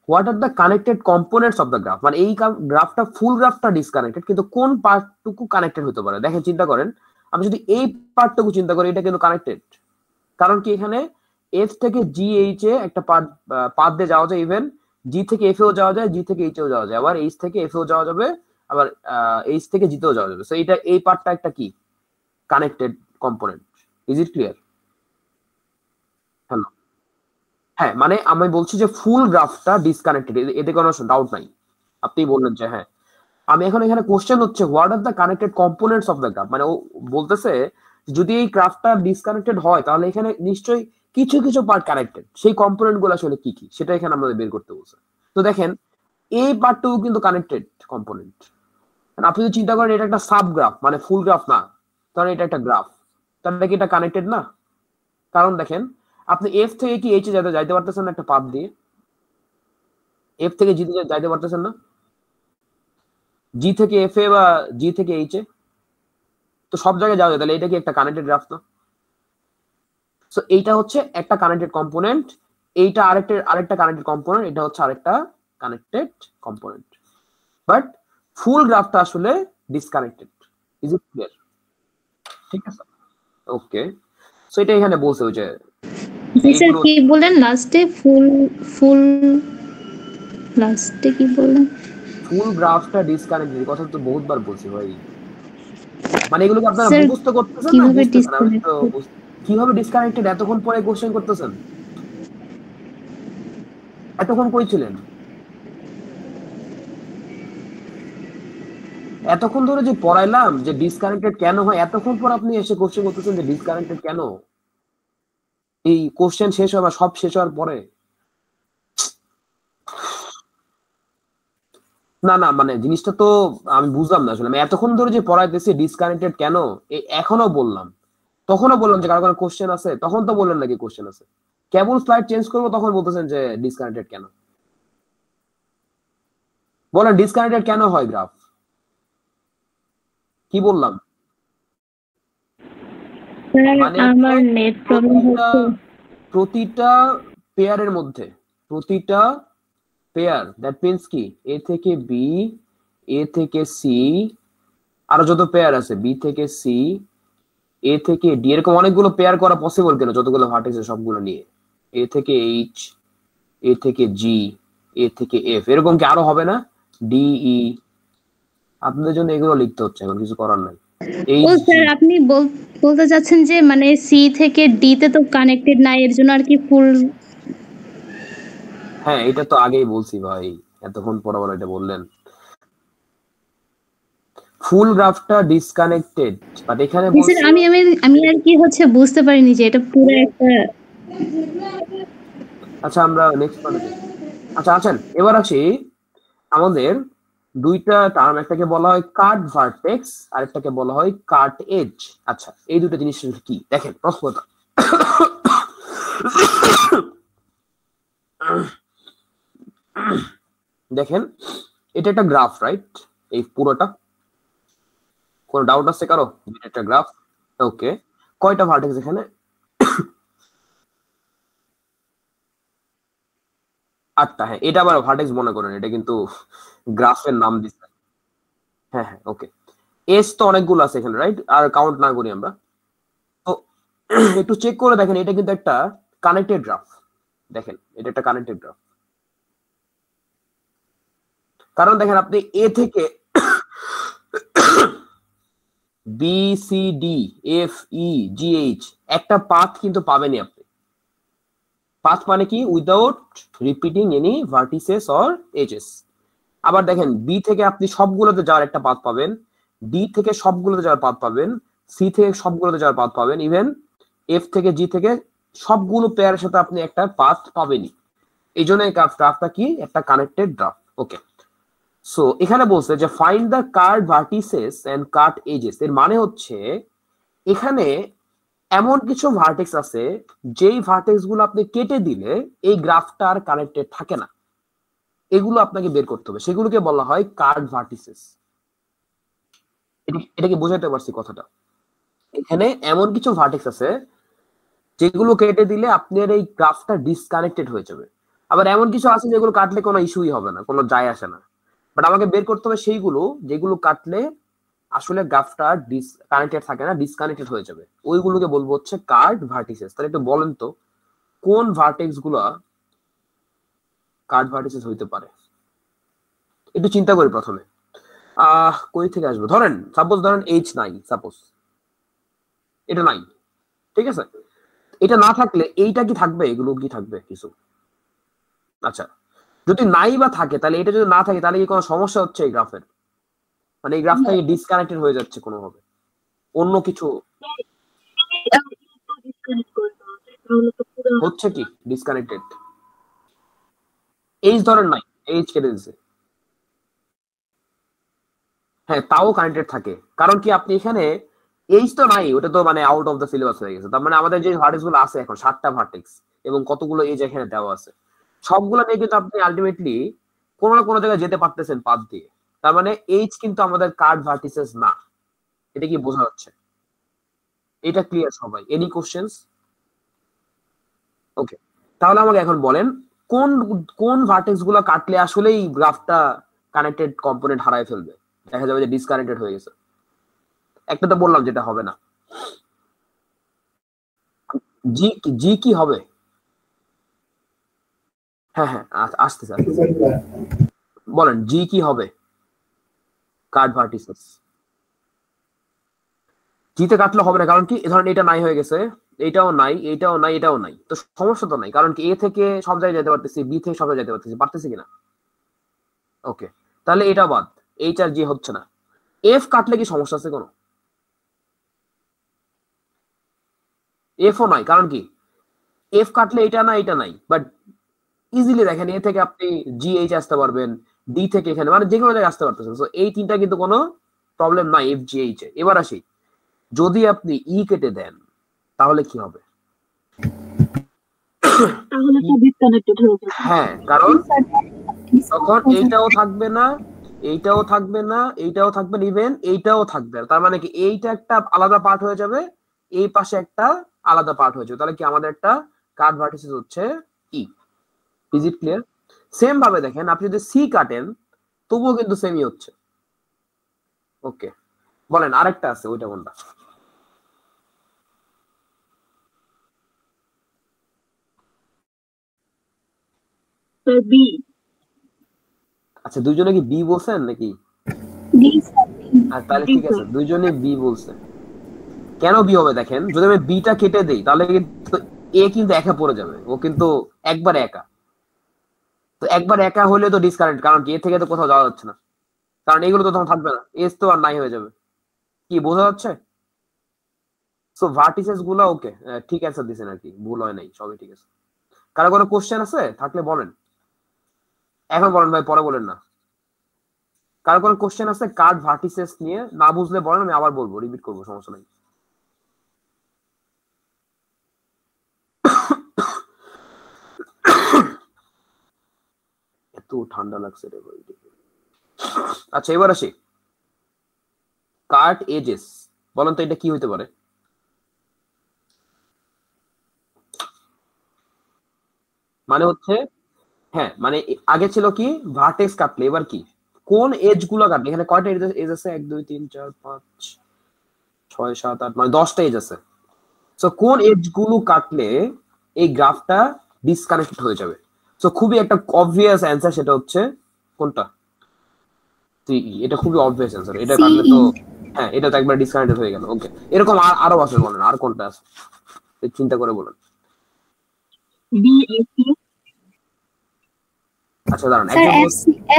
S1: what are the connected components of the graph. মানে এই গ্রাফটা, ফুল গ্রাফটা ডিসকানেক্টেড, কিন্তু কোন পার্টটুকু কানেক্টেড হতে পারে? দেখেন, চিন্তা করেন, আমি যদি এই পার্টটুকু চিন্তা করি, এটা কিন্তু কানেক্টেড। কারণ কি, এখানে এফ থেকে জি এইচ এ একটা পাথ দিয়ে যাওয়া যায়, ইভেন জি থেকে এফ এও যাওয়া যায়, জি থেকে এইচ এও যাওয়া যায়, আবার এইচ থেকে এফ এও যাওয়া যাবে, আবার এইচ থেকে জি তেও যাওয়া যাবে। সো এটা, এই পার্টটা একটা কি connected component. Is it clear? Hello, হ্যাঁ, মানে আমি বলছি যে ফুল গ্রাফটা ডিসকানেক্টেড, এতে কোনো ডাউট নাই। আপনি বললেন যে হ্যাঁ। আমি এখন এখানে কোশ্চেন হচ্ছে what are the connected components of the graph. মানে ও বলতেছে যদি এই গ্রাফটা ডিসকানেক্টেড হয় তাহলে এখানে নিশ্চয়ই কিছু কিছু পার্ট কানেক্টেড, সেই কম্পোনেন্ট গুলো আসলে কি কি সেটা এখানে আমাদের বের করতে বলছে। তো দেখেন, এই পার্টটুকু কিন্তু কানেক্টেড কম্পোনেন্ট। আপনি যদি চিন্তা করেন এটা একটা সাব গ্রাফ, মানে ফুল গ্রাফ না, তাহলে এটা একটা গ্রাফ, তাহলে কি এটা কানেক্টেড না? কারণ দেখেন, আপনি এফ থেকে কি এইচ এ যাইতে পারতেছেন না একটা পাথ দিয়ে? এফ থেকে জি তে যাইতে পারতেছেন না? জি থেকে এফ এ বা জি থেকে এইচ এ, তো সব জায়গায় যাওয়া যায়, তাহলে এটা কি একটা কানেক্টেড গ্রাফ না? সো এইটা হচ্ছে একটা কানেক্টেড কম্পোনেন্ট, এইটা আরেকটা কানেক্টেড কম্পোনেন্ট, এটা হচ্ছে আরেকটা কানেক্টেড কম্পোনেন্ট। বাট ফুল গ্রাফটা আসলে ডিসকানেক্টেড। Is it clear? ঠিক আছে, ওকে। সো এটা এখানে বলছে ওই যে
S4: জি স্যার,
S1: এইগুলো,
S4: কি বললেন লাস্টে? ফুল লাস্টে কি বললেন?
S1: ফুল গ্রাফটা ডিসকানেক্টেড, কথা তো বহুতবার বলছি ভাই। মানে এগুলোকে আপনারা
S4: স্যার
S1: মুখস্থ করতেছেন না
S4: কিভাবে
S1: বুঝতেছেন? আমি তো
S4: ডিসকানেক্টেড?
S1: কিভাবে ডিসকানেক্টেড এতক্ষণ পরে কোশ্চেন করতেছেন? এতক্ষণ কই ছিলেন? এতক্ষণ ধরে যে পড়াইলাম যে ডিসকানেক্টেড কেন হয়, এতক্ষণ পর আপনি এসে কোশ্চেন করতেছেন যে ডিসকানেক্টেড কেন? এই কোশ্চেন শেষ হয় বা সব শেষ হওয়ার পরে? না না, মানে জিনিসটা তো আমি বুঝলাম না আসলে। আমি এতক্ষণ ধরে যে পড়াইতেছি ডিসকানেক্টেড কেন, এখনো বললাম, তখনও বললাম যে কারো কারো কোশ্চেন আছে, তখন তো বললেন নাকি কোশ্চেন আছে। কেবল স্লাইড চেঞ্জ করবো তখন বলতেছেন যে ডিসকানেক্টেড কেন। বলেন ডিসকানেক্টেড কেন হয় গ্রাফ? কি বললাম?
S4: স্যার
S1: মানে
S4: আমার
S1: হচ্ছে
S4: নেট প্রবলেম
S1: প্রতিটা
S4: হচ্ছে।
S1: প্রতিটা পেয়ারের মধ্যে, প্রতিটা পেয়ার, দ্যাট মিন্স কি, এ থেকে বি, এ থেকে সি, আরো যত পেয়ার আছে, বি থেকে সি, এ থেকে ডি, এরকম অনেকগুলো পেয়ার করা পসিবল কেন? যতগুলো ভার্টেক্স আছে সবগুলো নিয়ে, এ থেকে এইচ, এ থেকে জি, এ থেকে এফ, এরকম কি আরো হবে না? ডি ই, আপনাদের জন্য এগুলো লিখতে হচ্ছে, এখন কিছু করার নাই।
S4: ও
S1: এইচ জি,
S4: স্যার, আপনি বলতে চাচ্ছেন যে মানে সি থেকে ডি তে তো কানেক্টেড না, এর জন্য আর কি ফুল।
S1: হ্যাঁ, এটা তো আগেই বলছি ভাই, এতক্ষণ পর আবার এটা বললেন। ফুল গ্রাফটা ডিসকানেক্টেড, বাট এখানে
S4: জি স্যার,
S1: বলছে,
S4: আমি আর কি হচ্ছে বুঝতে পারিনি যে এটা পুরো একটা।
S1: আচ্ছা আমরা নেক্সট পার্টে যাই। আচ্ছা আছেন, এবার আসি আমাদের দুইটা টার্ম, একটাকে বলা হয় কাট ভার্টেক্স আর একটাকে বলা হয় কাট এজ। আচ্ছা, এই দুটো জিনিস কি? দেখেন প্রশ্নটা, দেখেন এটা একটা গ্রাফ, রাইট? এই পুরোটা, কোনো ডাউট আছে কারো? এটা একটা গ্রাফ, ওকে। কয়টা ভার্টেক্স এখানে? 8টা, হ্যাঁ। এটা আবার ভার্টেক্স মনে করেন, এটা কিন্তু গ্রাফের নাম দিচ্ছে। হ্যাঁ হ্যাঁ ওকে, এস তো অনেকগুলো আছে এখানে, রাইট? আর কাউন্ট না করি আমরা। তো একটু চেক করে দেখেন, এটা কিন্তু একটা কানেক্টেড গ্রাফ। দেখেন এটা একটা কানেক্টেড গ্রাফ, কারণ দেখেন আপনি এ থেকে B C D F E G H একটা পাথ কিন্তু পাবেনই আপনি। পাথ মানে কি? Without repeating any vertices or edges. আবার দেখেন বি থেকে আপনি সবগুলোতে যাওয়ার একটা পাথ পাবেন, ডি থেকে সবগুলোতে যাওয়ার পাথ পাবেন, সি থেকে সবগুলোতে যাওয়ার পাথ পাবেন, ইভেন এফ থেকে জি থেকে সবগুলো পেয়ারের সাথে আপনি একটা পাথ পাবেনই। এই জন্য এই গ্রাফটা কি? একটা কানেক্টেড গ্রাফ। ওকে, সো এখানে বলছে যে find the cut vertices and cut edges. এর মানে হচ্ছে এখানে এমন কিছু ভার্টেক্স আছে যেই ভার্টেক্স গুলো আপনি কেটে দিলে এই গ্রাফটা আর কানেক্টেড থাকে না, এগুলো আপনাকে বের করতে হবে, সেগুলোকে বলা হয় কার্ড ভার্টিসেস। এটা কি বোঝাতে পারছি কথাটা? এখানে এমন কিছু ভার্টেক্স আছে যেগুলো কেটে দিলে আপনার এই গ্রাফটা ডিসকানেক্টেড হয়ে যাবে, আবার এমন কিছু আছে যেগুলো কাটলে কোনো ইস্যুই হবে না, কোনো যায় আসে না। বাট আমাকে বের করতে হবে সেইগুলো যেগুলো কাটলে আসলে গ্রাফটা কানেক্টেড থাকে না, ডিসকানেক্টেড হয়ে যাবে, ওইগুলোকে বলবো হচ্ছে কার্ড ভার্টিসেস। তাহলে একটু বলেন তো কোন ভার্টেক্স গুলা কার্ড ভার্টিসেস হইতে পারে? একটু চিন্তা করি প্রথমে। কই থেকে আসবে? ধরেন সাপোজ ধরেন এইচ নাই, সাপোজ এটা নাই, ঠিক আছে? এটা না থাকলে এইটা কি থাকবে? এগুলো কি থাকবে কিছু? আচ্ছা, যদি নাই বা থাকে তাহলে এটা যদি না থাকে তাহলে কি কোনো সমস্যা হচ্ছে এই গ্রাফের? মানে এই গ্রাফটা কি ডিসকানেক্টেড হয়ে যাচ্ছে কোনোভাবে, অন্য কিছু হচ্ছে কি ডিসকানেক্টেড? এইচ ধরেন নাই, এইচ কেটে দিছে, হ্যাঁ তাও কানেক্টেড থাকে, কারণ কি আপনি এখানে এইচ তো নাই, ওটা তো মানে আউট অফ দ্য সিলেবাস হয়ে গেছে। তার মানে আমাদের যে ভার্টেক্স গুলো আছে এখন 7টা ভার্টেক্স এবং কতগুলো এইচ এখানে দেওয়া আছে, সবগুলো নিয়ে কিন্তু আপনি আলটিমেটলি কোনো না কোনো জায়গায় যেতে পারতেছেন পাথ দিয়ে। তার মানে এইচ কিন্তু আমাদের কার্ড ভার্টিসেস না। এটা কি বোঝা যাচ্ছে? এটা ক্লিয়ার সবাই? Any questions? ওকে, তাহলে আমাকে এখন বলেন কোন কোন ভার্টেক্স গুলো কাটলে আসলে এই গ্রাফটা কানেক্টেড কম্পোনেন্ট হারায় ফেলবে, দেখা যাবে যে ডিসকানেক্টেড হয়ে গেছে। একটা তো বললাম যেটা হবে না। জি জি কি হবে? হ্যাঁ হ্যাঁ আসতেছে আসতেছে। বলেন জি কি হবে? কার্ড ভার্টিসেস জিতে কাটলে হবে না, কারণ কি ধরেন এটা নাই হয়ে গেছে, এইটাও নাই, এইটাও নাই, এটাও নাই, তো সমস্যা তো নাই, কারণ কি এ থেকে সব জায়গায় যেতে পারতেছি, বি থেকে সব জায়গায় যেতে পারতেছি কিনা? ওকে, তাহলে এটা বাদ, এইচ আর জি হচ্ছে না। এফ কাটলে কি সমস্যা আছে কোনো? এফ ও নাই, কারণ কি এফ কাটলে এটা না এটা নাই, বাট ইজিলি দেখেন এ থেকে আপনি জি এইচ আসতে পারবেন, ডি থেকে এখানে মানে যে কোনো জায়গায় আসতে পারতেছেন। তো এই তিনটা কিন্তু কোনো প্রবলেম নাই এফ জি এইচ এ। এবার আসি, যদি আপনি ই কেটে দেন তাহলে কি হবে? হ্যাঁ, কারণ তখন এইটাও থাকবে না, এইটাও থাকবে না, এইটাও থাকবে না, ইভেন এইটাও থাকবে না। তার মানে কি এইটা একটা আলাদা পার্ট হয়ে যাবে, এই পাশে একটা আলাদা পার্ট হয়ে যাবে। তাহলে কি আমাদের একটা কার্ড ভার্টিসেস হচ্ছে ই। Is it clear? সেম ভাবে দেখেন আপনি যদি সি কাটেন তবুও কিন্তু সেমই হচ্ছে। ওকে, বলেন আরেকটা আছে, ওইটা কোনটা?
S3: বি।
S1: আচ্ছা, দুইজনে কি বি বলছেন নাকি? আর তাহলে ঠিক আছে, দুইজনে বি বলছে। কেন বি হবে? দেখেন যদি আমি বিটা কেটে দেই তাহলে কিন্তু এ কিন্তু একা পড়ে যাবে, ও কিন্তু একবার একা। তো একবার একা হলে তো ডিসকানেক্ট, কারণ এ থেকে তো কোথাও যাওয়া যাচ্ছে না, কারণ এগুলো তো তখন থাকবে না, এস তো আর নাই হয়ে যাবে। কি বোঝা যাচ্ছে? সো ভার্টিসেস গুলো ওকে, ঠিক অ্যান্সার দিছেন আর কি, ভুল হয় নাই, সবই ঠিক আছে। কারো কোনো কোশ্চেন আছে থাকলে বলেন, এখন বলেন ভাই, পরে বলেন না। কারো কোনো কোশ্চেন আছে কার্ড ভার্টিসেস নিয়ে? না বুঝলে বলেন, আমি আবার বলবো, রিপিট করবো, সমস্যা নাই। এত ঠান্ডা লাগছে রে ভাই। আচ্ছা এবার আসি, কার্ড এজেস, বলেন তো এটা কি হইতে পারে? মানে হচ্ছে, হ্যাঁ মানে আগে ছিল কি ভার্টেক্স কাটলে, এবার কি কোন এজ গুলো কাটলে, এখানে কয়টা এজ আছে? 1 2 3 4 5 6 7 8 9 10টা এজ আছে। সো কোন এজ গুলো কাটলে এই গ্রাফটা ডিসকানেক্টেড হয়ে যাবে? সো খুবই একটা অবভিয়াস অ্যান্সার, সেটা হচ্ছে কোনটা? সিই। এটা খুবই অবভিয়াস অ্যান্সার, এটা কাটলে তো হ্যাঁ, এটা তো একবার ডিসকানেক্টেড হয়ে গেল। ওকে, এরকম আরো আছে, বলেন আর কোনটা আছে, চিন্তা করে বলেন।
S3: B AC.
S1: আচ্ছা দাঁড়ান,
S4: স্যার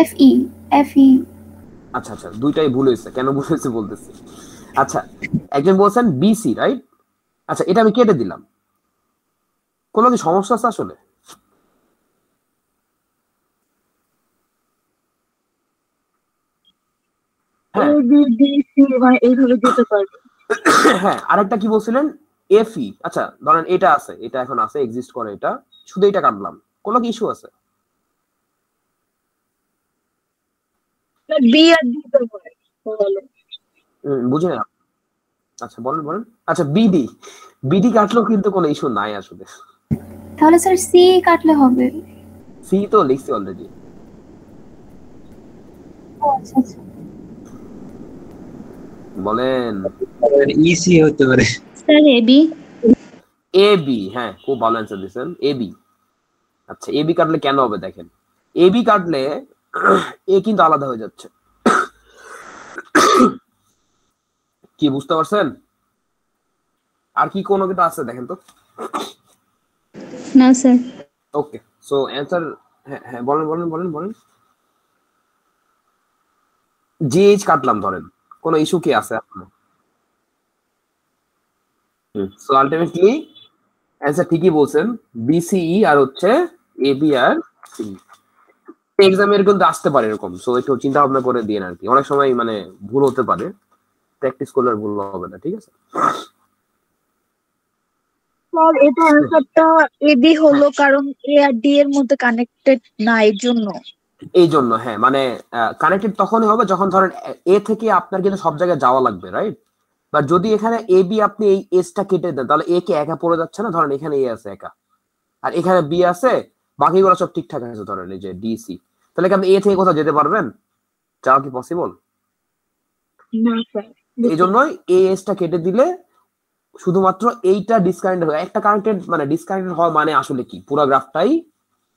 S1: একজন
S4: এফই
S1: আচ্ছা আচ্ছা, দুইটাই ভুল হয়েছে, কেন ভুল হয়েছে বলতেছি। আচ্ছা, একজন বলছেন বিসি, রাইট? আচ্ছা, এটা আমি কেটে দিলাম, কোনো কি সমস্যা আছে আসলে?
S3: এ বি ডি সি মানে এইভাবে যেতে পারবে।
S1: হ্যাঁ, আরেকটা কি বলছিলেন? এফই। আচ্ছা ধরেন এটা আছে, এটা এখন আছে, এক্সিস্ট করে, এটা শুধু এটা কাটলাম, কোনো কি ইস্যু আছে?
S3: বি আর ডি তো হয় তাহলে।
S1: বুঝি না। আচ্ছা বলেন বলেন। আচ্ছা বিডি, বিডি কাটলেও কিন্তু কোনো ইস্যু নাই আসলে।
S4: তাহলে স্যার সি কাটলে হবে।
S1: সি তো লিখছি অলরেডি।
S4: ও আচ্ছা আচ্ছা।
S1: বলেন।
S2: ইসি হতে পারে।
S4: Sir AB.
S1: এবি, হ্যাঁ খুব ভালো অ্যান্সার দিয়েছেন, এবি। আচ্ছা, এবি কাটলে কেন হবে দেখেন, এবি কাটলে এ কিন্তু আলাদা হয়ে যাচ্ছে। কি বুঝতে পারছেন? আর কি কোনো কিছু আছে দেখেন তো।
S4: না স্যার।
S1: ওকে, সো অ্যান্সার, হ্যাঁ হ্যাঁ বলেন বলেন বলেন বলেন। জিএইচ কাটলাম ধরেন, কোনো ইস্যু কি আছে আপনার? সো আলটিমেটলি অ্যান্সার ঠিকই বলছেন, বিসিই আর হচ্ছে এবি আর সি। এক্সামের কিন্তু আসতে পারে এরকম, সো একটু চিন্তা ভাবনা করে দিয়ে আর কি, অনেক সময় মানে ভুল হতে পারে, প্র্যাকটিস করলে আর ভুল হবে না, ঠিক আছে?
S3: স্যার এটা অ্যান্সারটা এ বি হলো কারণ এ আর ডি এর মধ্যে কানেক্টেড না, এর জন্য।
S1: এই জন্য হ্যাঁ, মানে কানেক্টেড তখনই হবে যখন ধরেন এ থেকে আপনার কিন্তু সব জায়গায় যাওয়া লাগবে, রাইট? বা যদি এখানে এ বি আপনি এই এসটা কেটে দেন, তাহলে এ কে একা পড়ে যাচ্ছে না? ধরেন এখানে এ আছে একা, আর এখানে বি আছে, বাকিগুলো সব ঠিকঠাক আছে, ধরেন এই যে ডিসি, তাহলে কি আপনি এ থেকে কোথাও যেতে পারবেন? যাওয়া কি পসিবল?
S3: না স্যার।
S1: এই জন্যই এ এসটা কেটে দিলে শুধুমাত্র এইটা ডিসকানেক্টেড হয়। একটা কানেক্টেড মানে ডিসকানেক্টেড হওয়া মানে আসলে কি, পুরো গ্রাফটাই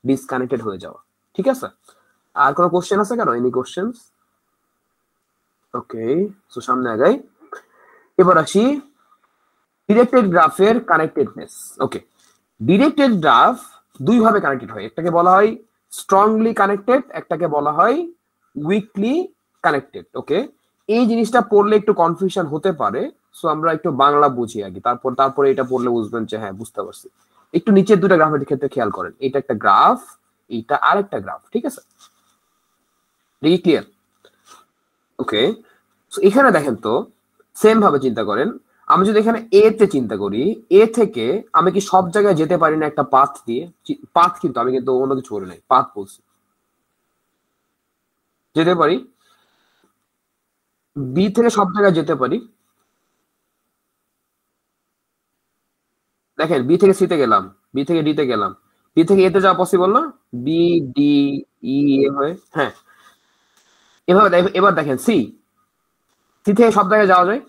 S1: ডিসকানেক্টেড হয়ে যাওয়া, ঠিক আছে? আর কোনো কোশ্চেন আছে কেন? Any questions? ওকে, সো সামনে আগাই। এবার আসি ডিরেক্টেড গ্রাফের কানেক্টেডনেস। ওকে, ডিরেক্টেড গ্রাফ দুই ভাবে কানেক্টেড হয়, একটাকে বলা হয় স্ট্রংলি কানেক্টেড, একটাকে বলা হয় উইকলি কানেক্টেড। ওকে, এই জিনিসটা পড়লে একটু কনফিউশন হতে পারে, সো আমরা একটু বাংলা বুঝি আগে, তারপরে এটা পড়লে বুঝবেন যে হ্যাঁ বুঝতে পারছি। একটু নিচের দুটো গ্রাফের ক্ষেত্রে খেয়াল করেন, এটা একটা গ্রাফ, এইটা আরেকটা গ্রাফ, ঠিক আছে? দেখি ক্লিয়ার? ওকে, সো এখানে দেখেন তো, সেম ভাবে চিন্তা করেন, আমি যদি এখানে এ তে চিন্তা করি, এ থেকে আমি কি সব জায়গায় যেতে পারি না একটা পাথ দিয়ে? পাথ, কিন্তু আমি কিন্তু অন্য কিছু বলি নাই, পাথ বলছি। যেতে পারি, বি থেকে সব জায়গায় যেতে পারি। দেখেন, বি থেকে সি তে গেলাম, বি থেকে ডি তে গেলাম, বি থেকে এ তে যাওয়া পসিবল না? বি ডি ই এ হয়ে, হ্যাঁ এভাবে এবার দেখেন সি, সি থেকে সব জায়গায় যাওয়া যায়?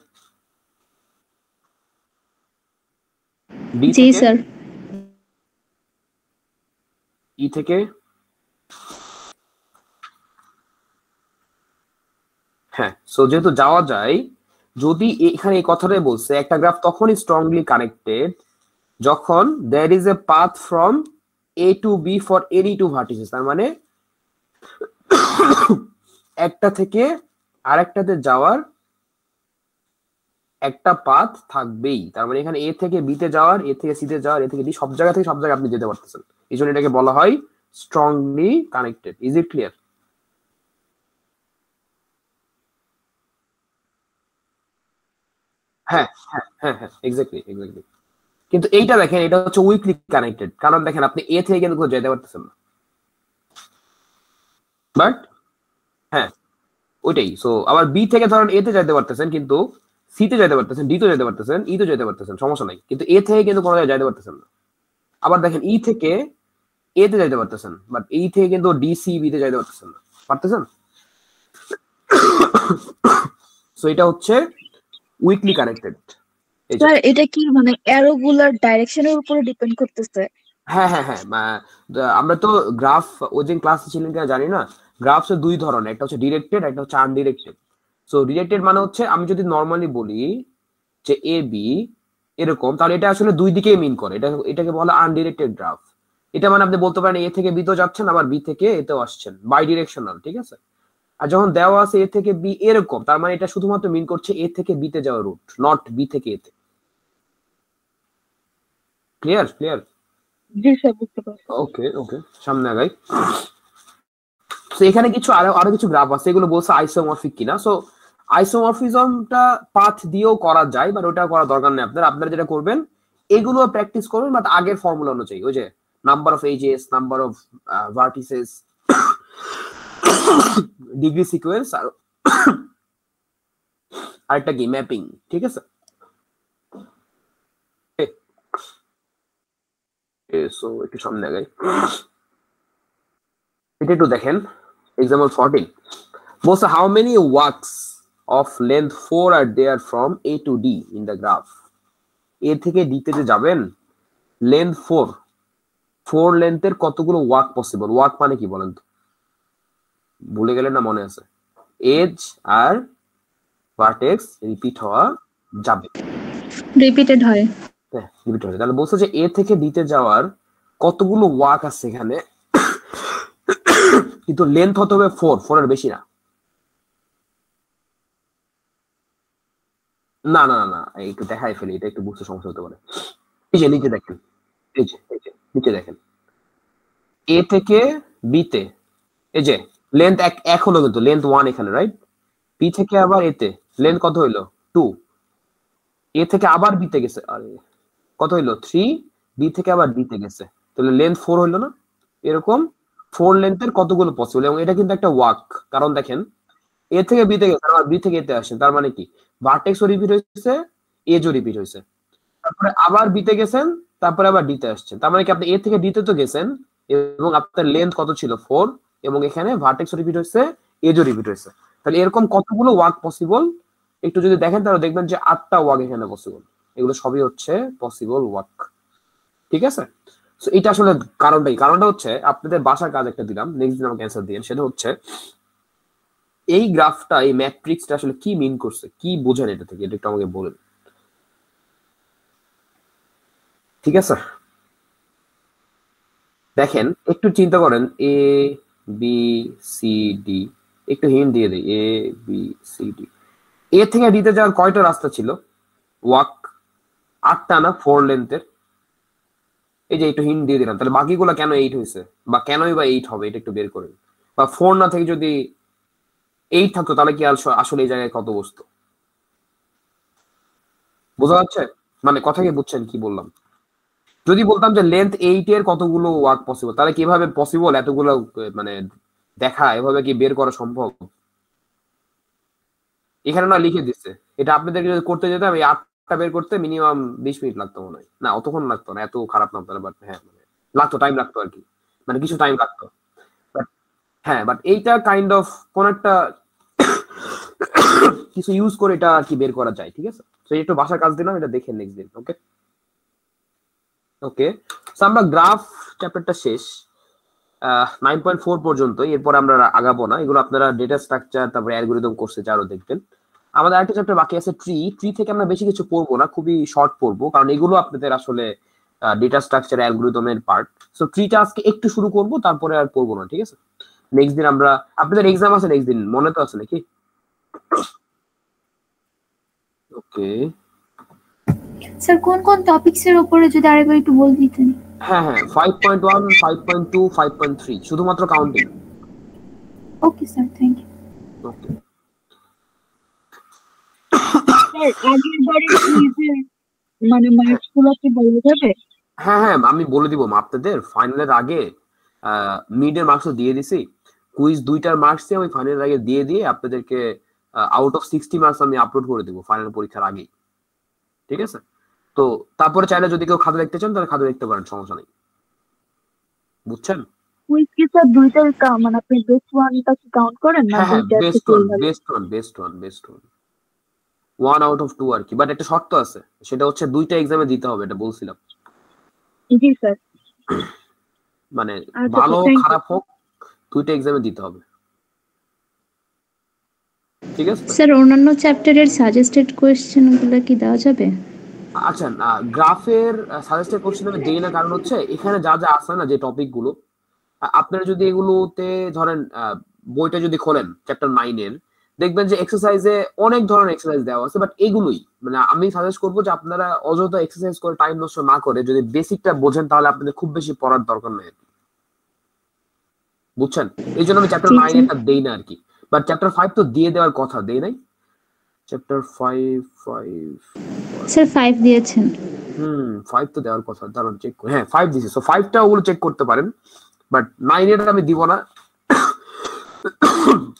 S1: ডি
S4: জি
S1: থেকে,
S4: স্যার।
S1: ই থেকে, হ্যাঁ। সো যেহেতু যাওয়া যায়, যদি এখানে এই কথাটাই বলছে, একটা গ্রাফ তখনই স্ট্রংলি কানেক্টেড যখন there is a path from A to B for any two vertices. তার মানে একটা থেকে আরেকটাতে যাওয়ার একটা পাথ থাকবেই। তার মানে এখানে এ থেকে বি তে যাওয়ার, এ থেকে সি তে যাওয়ার, এ থেকে ডি, সব জায়গা থেকে সব জায়গায় আপনি যেতে পারতেছেন। এই জন্য এটাকে বলা হয় strongly connected. Is it clear? হ্যাঁ হ্যাঁ হ্যাঁ হ্যাঁ, এক্স্যাক্টলি এক্স্যাক্টলি। কিন্তু এইটা দেখেন, এটা হচ্ছে উইকলি কানেক্টেড, কারণ দেখেন আপনি এ থেকে কিন্তু কোথাও যেতে পারতেছেন না, বাট হ্যাঁ ওইটাই। সো আবার বি থেকে ধরেন এ তে যেতে পারতেছেন, কিন্তু সি তে যেতে পারতেছেন, ডি তে যেতে পারতেছেন, ই তে যেতে পারতেছেন, সমস্যা নাই, কিন্তু এ থেকে কিন্তু কোনো জায়গায় যেতে পারতেছেন না। আবার দেখেন ই থেকে এ তে যেতে পারতেছেন, বাট এই থেকে কিন্তু ডি সি বি তে যেতে পারতেছেন না, পারতেছেন? সো এটা হচ্ছে উইকলি কানেক্টেড।
S3: স্যার এটা কি মানে অ্যারোগুলার ডাইরেকশনের উপরে ডিপেন্ড করতেছে?
S1: হ্যাঁ হ্যাঁ হ্যাঁ, আমরা তো গ্রাফ ওই দিন ক্লাসে ছিলেন কিনা জানি না, গ্রাফস দুই ধরনের, একটা হচ্ছে ডিরেক্টেড, একটা হচ্ছে আনডিরেক্টেড। সো ডিরেক্টেড মানে হচ্ছে আমি যদি নর্মালি বলি যে এ বি এরকম, তাহলে এটা আসলে দুই দিকেই মিন করে, এটাকে বলা আনডিরেক্টেড গ্রাফ। এটা মানে আপনি বলতে পারেন এ থেকে বি তো যাচ্ছেন, আবার বি থেকে এতেও আসছেন, বাই ডিরেকশনাল, ঠিক আছে। আর যখন দেওয়া আছে এ থেকে বি এরকম, তার মানে এটা শুধুমাত্র মিন করছে এ থেকে বি তে যাওয়ার রুট, নট বি থেকে এতে। Clear clear?
S3: জি স্যার, বুঝতে পারছি।
S1: ওকে ওকে, সামনে আগাই। তো এখানে কিছু আরো কিছু গ্রাফ আছে, এগুলো বলছে আইসোমরফিক কিনা। সো আইসোমরফিজমটা পাথ দিয়েও করা যায়, বাট ওটা করার দরকার নেই আপনার। আপনারা যেটা করবেন এগুলো প্র্যাকটিস করবেন, বাট আগের ফর্মুলা অনুযায়ী, ওই যে number of edges, number of vertices, degree sequence, আর আরেকটা কি ম্যাপিং, ঠিক আছে। সো একটু সামনে আগাই, এটা একটু দেখেন। এক্সাম্পল 14 বলছে how many works of length 4 are there from A to D in the graph. A থেকে D তে যে যাবেন, length 4 লেন্থের কতগুলো ওয়ার্ক পসিবল? ওয়ার্ক মানে কি বলেন তো, ভুলে গেলেন না? মনে আছে, এজ আর ভার্টেক্স রিপিট হওয়া যাবে,
S4: রিপিটেড হয়।
S1: হ্যাঁ রিপিট হয়ে। তাহলে বলছে যে A থেকে D তে যাওয়ার কতগুলো ওয়ার্ক আছে এখানে, কিন্তু লেন্থ হতে হবে 4 এর বেশি না। না না না, একটু দেখাই ফেলি, এটা একটু বুঝতে সমস্যা হতে পারে। এই যে নিচে দেখেন, এই যে নিচে দেখেন, এ থেকে বি তে এই যে লেন্থ এক হলো, কিন্তু লেন্থ 1 এখানে, রাইট? বি থেকে আবার এ তে লেন্থ কত হইলো? 2। এ থেকে আবার বি তে গেছে, আরে কত হইলো? 3। বি থেকে আবার বি তে গেছে, তাহলে লেন্থ 4 হইলো না? এরকম 4 লেন্থের কতগুলো পসিবল, এবং এটা কিন্তু একটা ওয়ার্ক। কারণ দেখেন এ থেকে বি তে গেছে, আবার বি থেকে এতে আসছে, তার মানে কি ভার্টেক্সও রিপিট হয়েছে, এজও রিপিট হয়েছে, তারপরে আবার বি তে গেছেন, তারপরে আবার ডি তে আসছেন, তার মানে কি আপনি এ থেকে ডি তে তো গেছেন, এবং আপনার লেন্থ কত ছিল? 4, এবং এখানে ভার্টেক্সও রিপিট হয়েছে, এজও রিপিট হয়েছে। তাহলে এরকম কতগুলো ওয়ার্ক পসিবল একটু যদি দেখেন, তাহলে দেখবেন যে 8টা ওয়ার্ক এখানে পসিবল। এগুলো সবই হচ্ছে পসিবল ওয়ার্ক, ঠিক আছে। সো এটা আসলে কারণটা হচ্ছে আপনাদের বাসার কাজ একটা দিলাম, নেক্সট দিন আমাকে অ্যান্সার দিন। সেটা হচ্ছে এই গ্রাফটা, এই ম্যাট্রিক্সটা আসলে কি মিন করছে, কি বোঝেন এটা থেকে, এটা একটু আমাকে বলেন, ঠিক আছে। দেখেন একটু চিন্তা করেন, এ বি সি ডি, একটু হিন্ট দিয়ে দিই, এ বি সি ডি। এ থেকে ডি তে যাওয়ার কয়টা রাস্তা ছিল? ওয়াক 8টা না, 4 লেন্থের। এই যে একটু হিন্ট দিয়ে দিলাম, তাহলে বাকিগুলো কেন 8 হয়েছে, বা কেনই বা 8 হবে, এটা একটু বের করেন। বা 4 না থেকে যদি 8 থাকতো, তাহলে কি আসলে এই জায়গায় কত বসতো? বোঝা যাচ্ছে মানে কথা কি, বুঝছেন কি বললাম? যদি বলতাম যে লেন্থ 8 এর কতগুলো ওয়ার্ক পসিবল, তাহলে কিভাবে পসিবল এতগুলো মানে দেখা, এভাবে কি বের করা সম্ভব? এখানে না লিখে দিচ্ছে, এটা আপনাদেরকে যদি করতে যেতাম এই 8টা বের করতে মিনিমাম 20 মিনিট লাগতো মনে হয়, না অতক্ষণ লাগতো না, এত খারাপ লাগতো না, বাট হ্যাঁ মানে লাগতো, টাইম লাগতো আর কি, মানে কিছু টাইম লাগতো। হ্যাঁ, বাট এইটা কাইন্ড অফ কোন একটা কিছু ইউজ করে এটা আর কি বের করা যায়, ঠিক আছে। তো একটু বাসার কাজ দিলাম, এটা দেখেন নেক্সট দিন। ওকে ওকে, আমরা গ্রাফ চ্যাপ্টারটা শেষ 9.4 পর্যন্ত, এরপর আমরা আগাবো না। এগুলো আপনারা ডেটা স্ট্রাকচার, তারপরে অ্যালগরিদম কোর্সে আরো দেখবেন। আমাদের আরেকটা চ্যাপ্টার বাকি আছে, ট্রি থেকে আমরা বেশি কিছু পড়বো না, খুবই শর্ট পড়বো, কারণ এগুলো আপনাদের আসলে ডেটা স্ট্রাকচার অ্যালগরিদমের পার্ট। সো ট্রিটা আজকে একটু শুরু করব, তারপরে আর পড়বো না, ঠিক আছে। নেক্সট দিন আমরা, আপনাদের এক্সাম আছে নেক্সট দিন, মনে তো আছে নাকি? ওকে
S5: স্যার, কোন কোন টপিকস এর উপরে যদি আরেকবার একটু বলে দিতেন।
S1: হ্যাঁ হ্যাঁ, 5.1, 5.2, 5.3 শুধুমাত্র counting.
S5: Okay sir, thank you.
S1: Okay,
S3: sir আগের বারে কুইজের মানে মার্কস গুলো কি বলা যাবে?
S1: হ্যাঁ হ্যাঁ আমি বলে দিব আপনাদের, ফাইনালের আগে মিডের মার্কসও দিয়ে দিছি, কুইজ 2টার মার্কস দিয়ে আমি ফাইনালের আগে দিয়ে আপনাদেরকে আউট অফ 60 মার্কস আমি আপলোড করে দেবো ফাইনাল পরীক্ষার আগে, ঠিক আছে। তো তারপরে চাইলে যদি কেউ খাতা দেখতে চান, তাহলে খাতা দেখতে পারেন, সমস্যা নেই, বুঝছেন?
S3: কুইজ কি স্যার দুইটার মানে আপনি বেস্ট ওয়ানটা কি কাউন্ট করেন না
S1: হ্যাঁ হ্যাঁ,
S3: দুইটা
S1: বেস্ট
S3: থেকে
S1: ওয়ান
S3: এইভাবে?
S1: Best one best one best one 1 out of 2 আর কি, বাট একটা শর্ত আছে, সেটা হচ্ছে দুইটা এক্সামে দিতে হবে, এটা বলছিলাম।
S3: জি স্যার।
S1: মানে
S3: আচ্ছা
S1: ভালো
S3: থ্যাংক ইউ।
S1: খারাপ হোক দুইটা এক্সামে দিতে হবে, ঠিক আছে?
S4: স্যার অন্যান্য চ্যাপ্টারের সাজেস্টেড কোয়েশ্চেনগুলো কি দেওয়া যাবে?
S1: আচ্ছা, গ্রাফের সাজেস্টেড কোশ্চেন আমি দেই না, কারণ হচ্ছে এখানে যা যা আছে না, যে টপিক গুলো আপনারা যদি এগুলোতে ধরেন বইটা যদি খোলেন চ্যাপ্টার 9 এর, দেখবেন যে এক্সারসাইজে অনেক ধরনের এক্সারসাইজ দেওয়া আছে, বাট এগুলোই মানে আমি সাজেস্ট করবো যে আপনারা অযথা এক্সারসাইজ করে টাইম নষ্ট না করে যদি বেসিকটা বোঝেন, তাহলে আপনাদের খুব বেশি পড়ার দরকার নেই, বুঝছেন? এই জন্য আমি চ্যাপ্টার
S4: জি
S1: 9
S4: জি
S1: এটা দেই না আর কি, বাট চ্যাপ্টার 5 তো দিয়ে দেওয়ার কথা, দেই নাই? চ্যাপ্টার 5
S4: স্যার 5 দিয়েছেন।
S1: 5 তো দেওয়ার কথা, দাঁড়ান চেক করি। হ্যাঁ 5 দিছি, সো 5টা ওগুলো চেক করতে পারেন, বাট 9 এর আমি দিব না,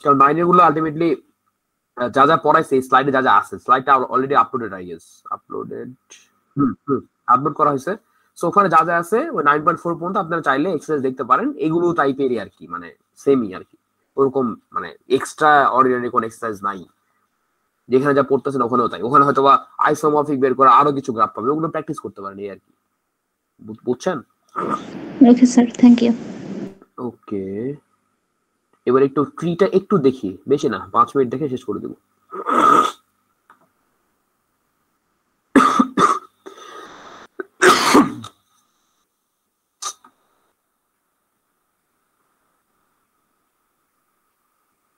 S1: কারণ 9 এর গুলো আলটিমেটলি যা যা পড়াইছে এই স্লাইডে যা যা আছে, স্লাইডটা already uploaded, I guess upload করা হয়েছে, সো ওখানে যা যা আছে ওই 9.4 পর্যন্ত আপনারা চাইলে এক্সারসাইজ দেখতে পারেন, এগুলো টাইপেরই আর কি, মানে সেমই আর কি, ওরকম মানে এক্সট্রা অর্ডিনারি কোন এক্সারসাইজ নাই, যেখানে যা পড়তেছেন ওখানেও তাই, ওখানে হয়তো বা আইসোমরফিক বের করা আরো কিছু গ্রাফ পাবে, ওগুলো প্র্যাকটিস করতে পারেন এই আর কি, বুঝছেন?
S4: Okay sir, thank you.
S1: Okay, এবার একটু ট্রিটা একটু দেখি, বেশি না 5 মিনিট দেখে শেষ করে দেবো।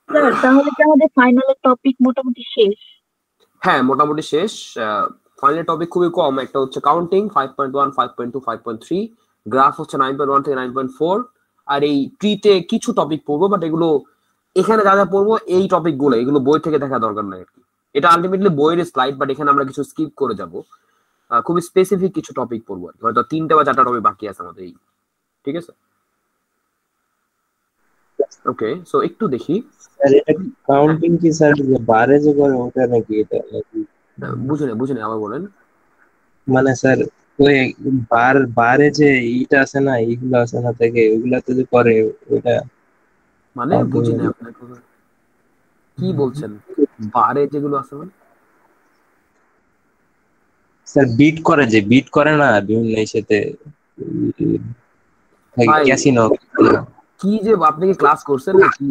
S3: স্যার তাহলে কি আমাদের ফাইনালের টপিক মোটামুটি শেষ?
S1: হ্যাঁ মোটামুটি শেষ, ফাইনাল টপিক খুবই কম, একটা হচ্ছে কাউন্টিং 5.1 5.2 5.3, গ্রাফ হচ্ছে 9.1 থেকে 9.4, আর এই ট্রিতে কিছু টপিক পড়বো, বাট এগুলো এখানে যা যা পড়বো এই টপিক গুলো এগুলো বই থেকে দেখা দরকার নাই আর কি, এটা আলটিমেটলি বইয়ের স্লাইড, বাট এখানে আমরা কিছু স্কিপ করে যাব, খুবই স্পেসিফিক কিছু টপিক পড়বো আর কি, হয়তো 3টা বা 4টা টপিক বাকি আছে আমাদের এই, ঠিক আছে? ওকে, সো একটু দেখি,
S2: স্যার এটা কাউন্টিং কি স্যার যে বারে যে করে ওটা নাকি এটা নাকি?
S1: বুঝে আবার বলেন।
S2: মানে স্যার ওই বারে যে ইটা আছে না, এইগুলো আছে না থেকে ওইগুলাতে যে করে ওইটা
S1: মানে বুঝি না আপনার কথা কি বলছেন, বারে যেগুলো আছে মানে?
S2: স্যার বিট করে না বিভিন্ন ইসেতে
S1: ভাই
S2: ক্যাসিনো।
S1: কি যে আপনি কি ক্লাস করছেন নাকি?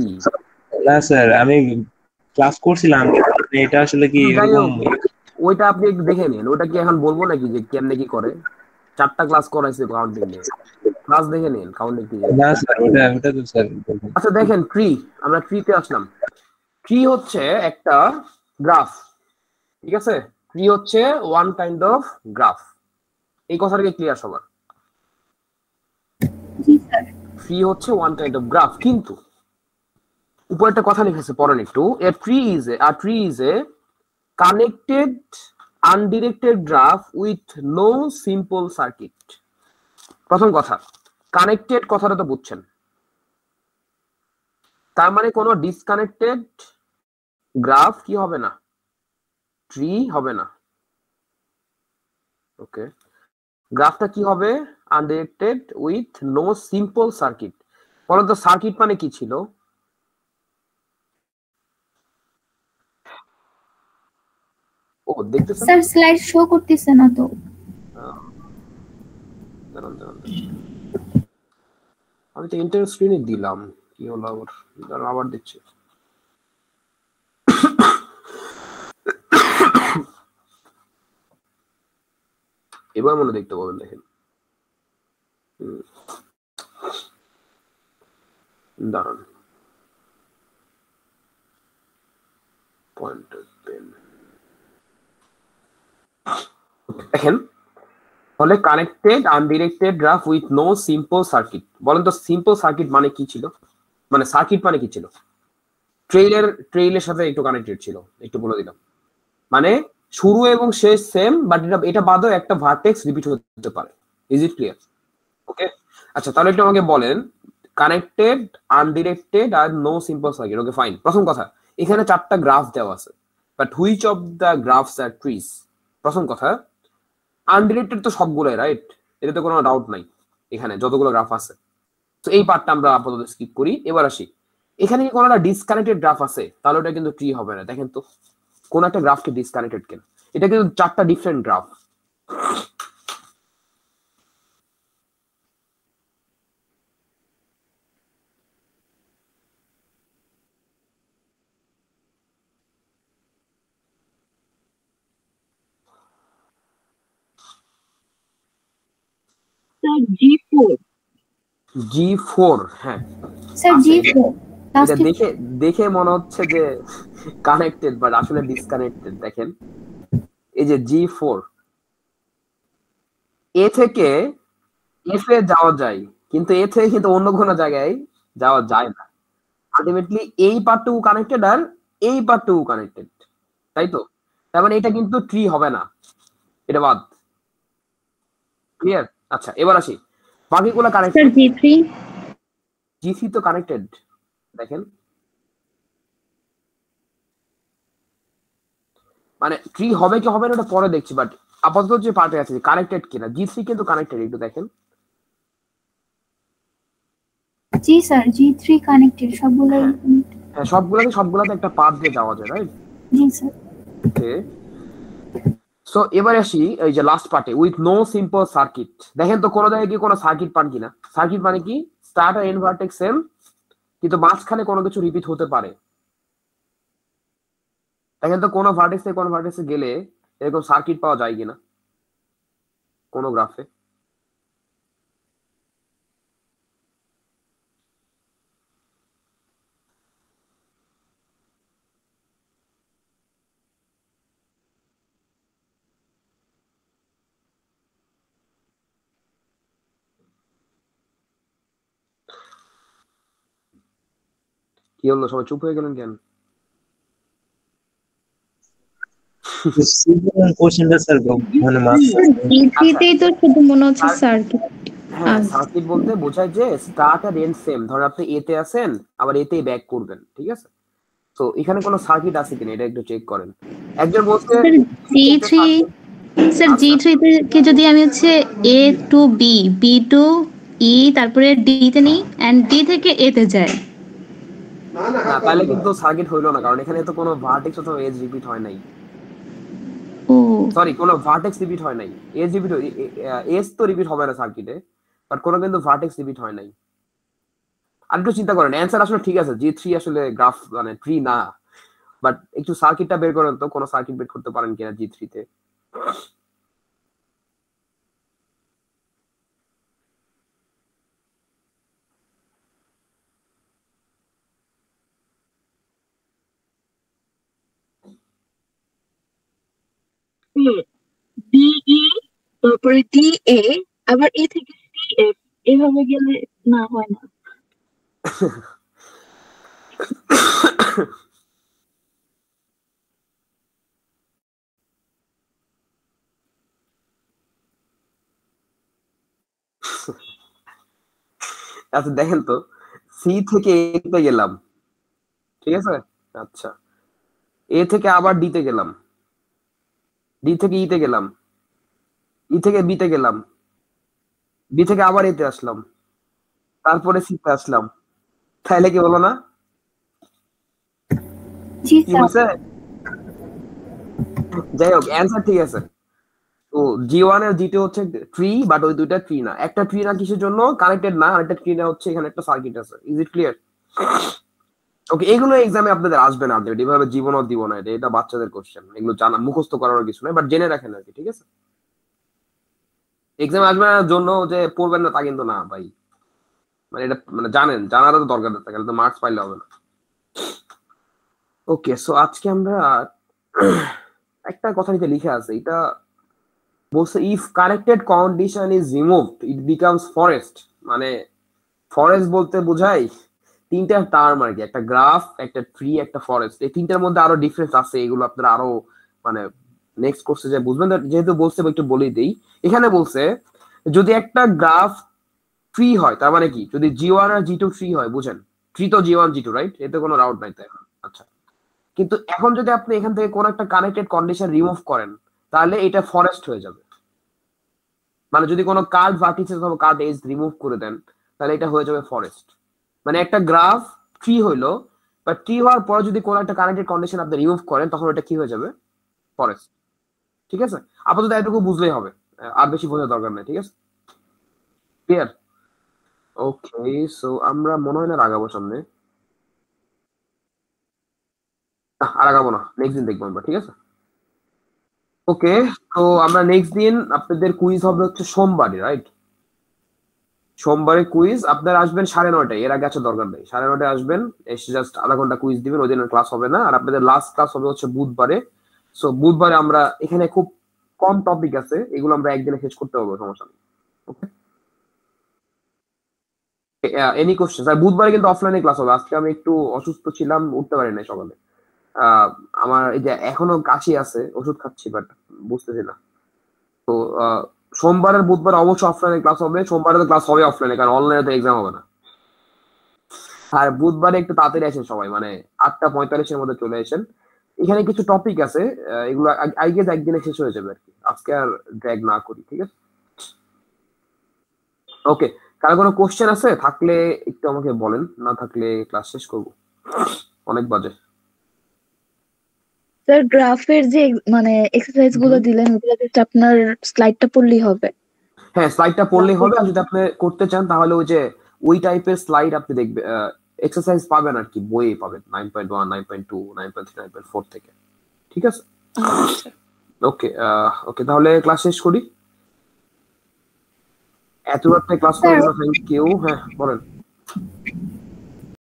S2: না স্যার আমি ক্লাস করছিলাম, এটা আসলে কি
S1: যাই
S2: এরকম?
S1: হোক, ওইটা আপনি একটু দেখে নিন, ওইটা কি এখন বলবো নাকি যে কেমনে কি করে? 4টা ক্লাস করাইছে কাউন্টিং নিয়ে, ক্লাস দেখে নিন কাউন্টিং কি।
S2: না স্যার ওটা তো স্যার
S1: আচ্ছা দেখেন ট্রি, আমরা ট্রিতে আসলাম। ট্রি হচ্ছে একটা গ্রাফ, ঠিক আছে? ট্রি হচ্ছে ওয়ান কাইন্ড অফ গ্রাফ, এই কথাটা কি ক্লিয়ার সবার?
S5: জি স্যার।
S1: ট্রি হচ্ছে ওয়ান কাইন্ড অফ গ্রাফ, কিন্তু উপরে একটা কথা লিখেছে, পড়েন একটু, a tree is a connected undirected graph with no simple circuit। প্রথম কথা, কানেক্টেড কথাটা তো বুঝছেন, তার মানে কোনো ডিসকানেক্টেড গ্রাফ কি হবে না, ট্রি হবে না। ওকে, গ্রাফটা কি হবে? আনডিরেক্টেড উইথ নো সিম্পল সার্কিট। বলতো সার্কিট মানে কি ছিল? ও দেখতেছেন
S5: স্যার স্লাইড শো করতেছে না তো।
S1: আমি তো ইন্টার স্ক্রিনে দিলাম, কি হলো আবার দিচ্ছি। এবার মনে দেখতে পাবেন, দেখেন দাঁড়ান, পয়েন্টার পেন দেখেন, বলে connected undirected graph with no simple circuit. বলেন তো সিম্পল সার্কিট মানে কি ছিল, মানে সার্কিট মানে কি ছিল? ট্রেইলের সাথে একটু কানেক্টেড ছিল, একটু বলে দিলাম, মানে শুরু এবং শেষ সেম, বাট এটা বাদেও একটা ভার্টেক্স রিপিট হতে পারে। Is it clear? ওকে, আচ্ছা তাহলে একটু আমাকে বলেন কানেক্টেড, আনডিরেক্টেড আর no simple circuit. Okay fine, প্রথম কথা, এখানে 4টা গ্রাফ দেওয়া আছে, but which of the graphs are trees? প্রথম কথা, আনডিরেক্টেড তো সবগুলোই, রাইট? এটা তো কোনো ডাউট নাই, এখানে যতগুলো গ্রাফ আছে। তো তো এই পার্টটা আমরা আপাতত স্কিপ করি। এবার আসি, এখানে কি কোনো একটা ডিসকানেক্টেড গ্রাফ আছে, তাহলে ওটা কিন্তু ট্রি হবে না। দেখেন তো কোন একটা গ্রাফ কি ডিসকানেক্টেড কেন? এটা কিন্তু 4টা ডিফারেন্ট গ্রাফ। G4, হ্যাঁ
S5: স্যার
S1: আছে।
S5: G4
S1: এটা
S5: লাস্টে
S1: দেখে দেখে মনে হচ্ছে যে কানেক্টেড, বাট আসলে ডিসকানেক্টেড। দেখেন এই যে G4, এ থেকে এফ এ যাওয়া যায়, কিন্তু এ থেকে কিন্তু অন্য কোনো জায়গায় যাওয়া যায় না। আলটিমেটলি এই পার্টটুকু কানেক্টেড আর এই পার্টটুকু কানেক্টেড, তাই তো? তার মানে এটা কিন্তু ট্রি হবে না, এটা বাদ। ক্লিয়ার? আচ্ছা এবার আসি, বাকিগুলো
S4: স্যার
S1: কানেক্টেড।
S4: G3
S1: G3 তো কানেক্টেড, দেখেন মানে ট্রি হবে কি হবে না ওটা পরে দেখছি, বাট আপাতত যে পার্টে আছে কানেক্টেড কিনা, G3 কিন্তু কানেক্টেড, একটু দেখেন।
S5: জি স্যার G3 কানেক্টেড সবগুলোই
S1: হ্যাঁ।
S5: connected।
S1: হ্যাঁ সবগুলাতে একটা পাথ দিয়ে যাওয়া যায়, রাইট?
S5: জি স্যার
S1: ওকে, সো এবার আসি এই যে লাস্ট পার্টে, উইথ নো সিম্পল সার্কিট। দেখেন তো কোনো জায়গায় কি কোনো সার্কিট পান কিনা। সার্কিট মানে কি, স্টার্ট আর এন্ড ভার্টেক্স সেম, কিন্তু মাঝখানে কোনো কিছু রিপিট হতে পারে। দেখেন তো কোনো ভার্টেক্স থেকে কোনো ভার্টেক্সে গেলে এরকম সার্কিট পাওয়া যায় কিনা কোনো গ্রাফে। কি হলো, সবাই চুপ হয়ে গেলেন কেন?
S2: কোশ্চেনটা স্যার মানে
S4: G3 তেই তো শুধু মনে হচ্ছে সার্কিট
S1: হ্যাঁ সার্কিট বলতে বোঝায় যে স্টার্ট আর এন্ড সেম। ধর আপনি এ তে আছেন, আবার এ তেই ব্যাক করবেন, ঠিক আছে? তো এখানে কোনো সার্কিট আছে কিনা এটা একটু চেক করেন। একজন বলছে
S4: স্যার G3 স্যার
S1: আচ্ছা।
S4: G3 কে যদি আমি হচ্ছে A to B, B to E, তারপরে D তে নিই এন্ড D থেকে A তে যায়।
S1: না তাহলে কিন্তু সার্কিট হইলো না, কারণ এখানে তো কোনো ভার্টেক্স অথবা এজ রিপিট হয় নাই।
S4: ও
S1: সরি, কোনো ভার্টেক্স রিপিট হয় নাই, এজ রিপিট, এজ তো রিপিট হবে না সার্কিটে, বাট কোনো কিন্তু ভার্টেক্স রিপিট হয় নাই। আর একটু চিন্তা করেন, অ্যান্সার আসলে ঠিক আছে, G3 আসলে গ্রাফ মানে ট্রি না, বাট একটু সার্কিটটা বের করেন তো, কোনো সার্কিট বের করতে পারেন কিনা G3 তে।
S3: ডিই, তারপরে ডিএ, আবার এ থেকে সিএফ, এভাবে গেলে না হয় না।
S1: আচ্ছা দেখেন তো, সি থেকে এ তে গেলাম, ঠিক আছে? আচ্ছা, এ থেকে আবার ডি তে গেলাম, ডি থেকে ই তে গেলাম, ই থেকে বি তে গেলাম, বি থেকে আবার এতে আসলাম, তারপরে সি তে আসলাম। তাইলে কি বলো না,
S5: জি
S1: কি
S5: স্যার
S1: হয়েছে? যাই হোক অ্যান্সার ঠিক আছে। তো G1 আর G2 হচ্ছে ট্রি, বাট ওই দুইটা ট্রি না। একটা ট্রি না কিসের জন্য, কানেক্টেড না, আর একটা ট্রি না হচ্ছে এখানে একটা সার্কিট আছে। Is it clear? ওকে, এগুলো এক্সামে আপনাদের আসবে না, আপডেট এভাবে জীবনও দিব না, এটা বাচ্চাদের কোশ্চেন, এগুলো জানা মুখস্থ করার কিছু নয়, বাট জেনে রাখেন আর কি, ঠিক আছে? এক্সামে আসবে না জন্য যে পড়বেন না তা কিন্তু না ভাই, মানে এটা মানে জানেন, জানারও তো দরকার থাকে, তো মার্কস পাইলে হবে না। ওকে, সো আজকে আমরা একটা কথা নিতে লিখে আছে, এটা বলছে if connected condition is removed it becomes forest. মানে ফরেস্ট বলতে বোঝায় তিনটা টার্ম আর কি, একটা গ্রাফ, একটা ট্রি, একটা ফরেস্ট। এই তিনটার মধ্যে আরো ডিফারেন্স আছে, এগুলো আপনারা আরো মানে নেক্সট কোর্সে যে বুঝবেন। যেহেতু বলছে একটু বলেই দেই, এখানে বলছে যদি একটা গ্রাফ ট্রি হয়, তার মানে কি, যদি G1 আর G2 ট্রি হয়, বুঝেন ট্রি তো G1 G2, রাইট? এতে কোনো ডাউট নাই তাই। আচ্ছা, কিন্তু এখন যদি আপনি এখান থেকে কোন একটা কানেক্টেড কন্ডিশন রিমুভ করেন, তাহলে এটা ফরেস্ট হয়ে যাবে। মানে যদি কোনো কার্ড ভার্টিসেস অথবা কার্ড এজ রিমুভ করে দেন, তাহলে এটা হয়ে যাবে ফরেস্ট। মানে একটা গ্রাফ ট্রি হইলো, বা ট্রি হওয়ার পরে যদি কোনো একটা কানেক্টেড কন্ডিশন আপনি রিমুভ করেন তখন এটা কি হয়ে যাবে? ফরেস্ট। ঠিক আছে, আপাতত এটুকু বুঝলেই হবে, আর বেশি বোঝার দরকার নেই। ঠিক আছে, ক্লিয়ার? ওকে, সো আমরা মনে হয় না আগাবো সামনে, আর আগাবো না, নেক্সট দিন দেখবো আমরা। ঠিক আছে, ওকে। তো আমরা নেক্সট দিন আপনাদের কুইজ হবে হচ্ছে সোমবারে, রাইট? সোমবারে কুইজ আপনারা আসবেন 9:30টায়, এর আগে আসার দরকার নেই। 9:30টায় আসবেন, এসে জাস্ট আধা ঘন্টা কুইজ দিবেন, ওই দিন ক্লাস হবে না। আর আপনাদের লাস্ট ক্লাস হবে হচ্ছে বুধবারে। সো বুধবারে আমরা এখানে খুব কম টপিক আছে, এগুলো আমরা একদিনে শেষ করতে পারবো, সমস্যা নেই। ওকে, এনি কোশ্চেন? আর বুধবারে কিন্তু অফলাইনে ক্লাস হবে। আজকে আমি একটু অসুস্থ ছিলাম, উঠতে পারি নাই সকালে। আমার এই যে এখনো কাশি আছে, ওষুধ খাচ্ছি, বাট বুঝতেছি না। তো সোমবার আর বুধবার অবশ্যই অফলাইনে ক্লাস হবে। সোমবারে তো ক্লাস হবে অফলাইনে, কারণ অনলাইনে তো এক্সাম হবে না। আর বুধবারে একটু তাড়াতাড়ি আসেন সবাই, মানে 8:45-এর মধ্যে চলে আসেন। এখানে কিছু টপিক আছে, এগুলো আই গেস একদিনে শেষ হয়ে যাবে আর কি, আজকে আর ড্র্যাগ না করি। ঠিক আছে, ওকে। কারো কোনো কোশ্চেন আছে? থাকলে একটু আমাকে বলেন, না থাকলে ক্লাস শেষ করব, অনেক বাজে।
S3: স্যার গ্রাফের যে মানে এক্সারসাইজ গুলো দিলেন ওগুলো জাস্ট আপনার স্লাইডটা পড়লেই হবে?
S1: হ্যাঁ, স্লাইডটা পড়লেই হবে। আর যদি আপনি করতে চান তাহলে ওই টাইপের স্লাইড আপনি দেখবেন, এক্সারসাইজ পাবেন আর কি, বইয়ে পাবেন 9.1, 9.2, 9.3, 9.4 থেকে। ঠিক আছে, ওকে। ওকে, তাহলে ক্লাস শেষ করি। এত রাতে ক্লাস করার জন্য থ্যাংক ইউ। হ্যাঁ, বলেন।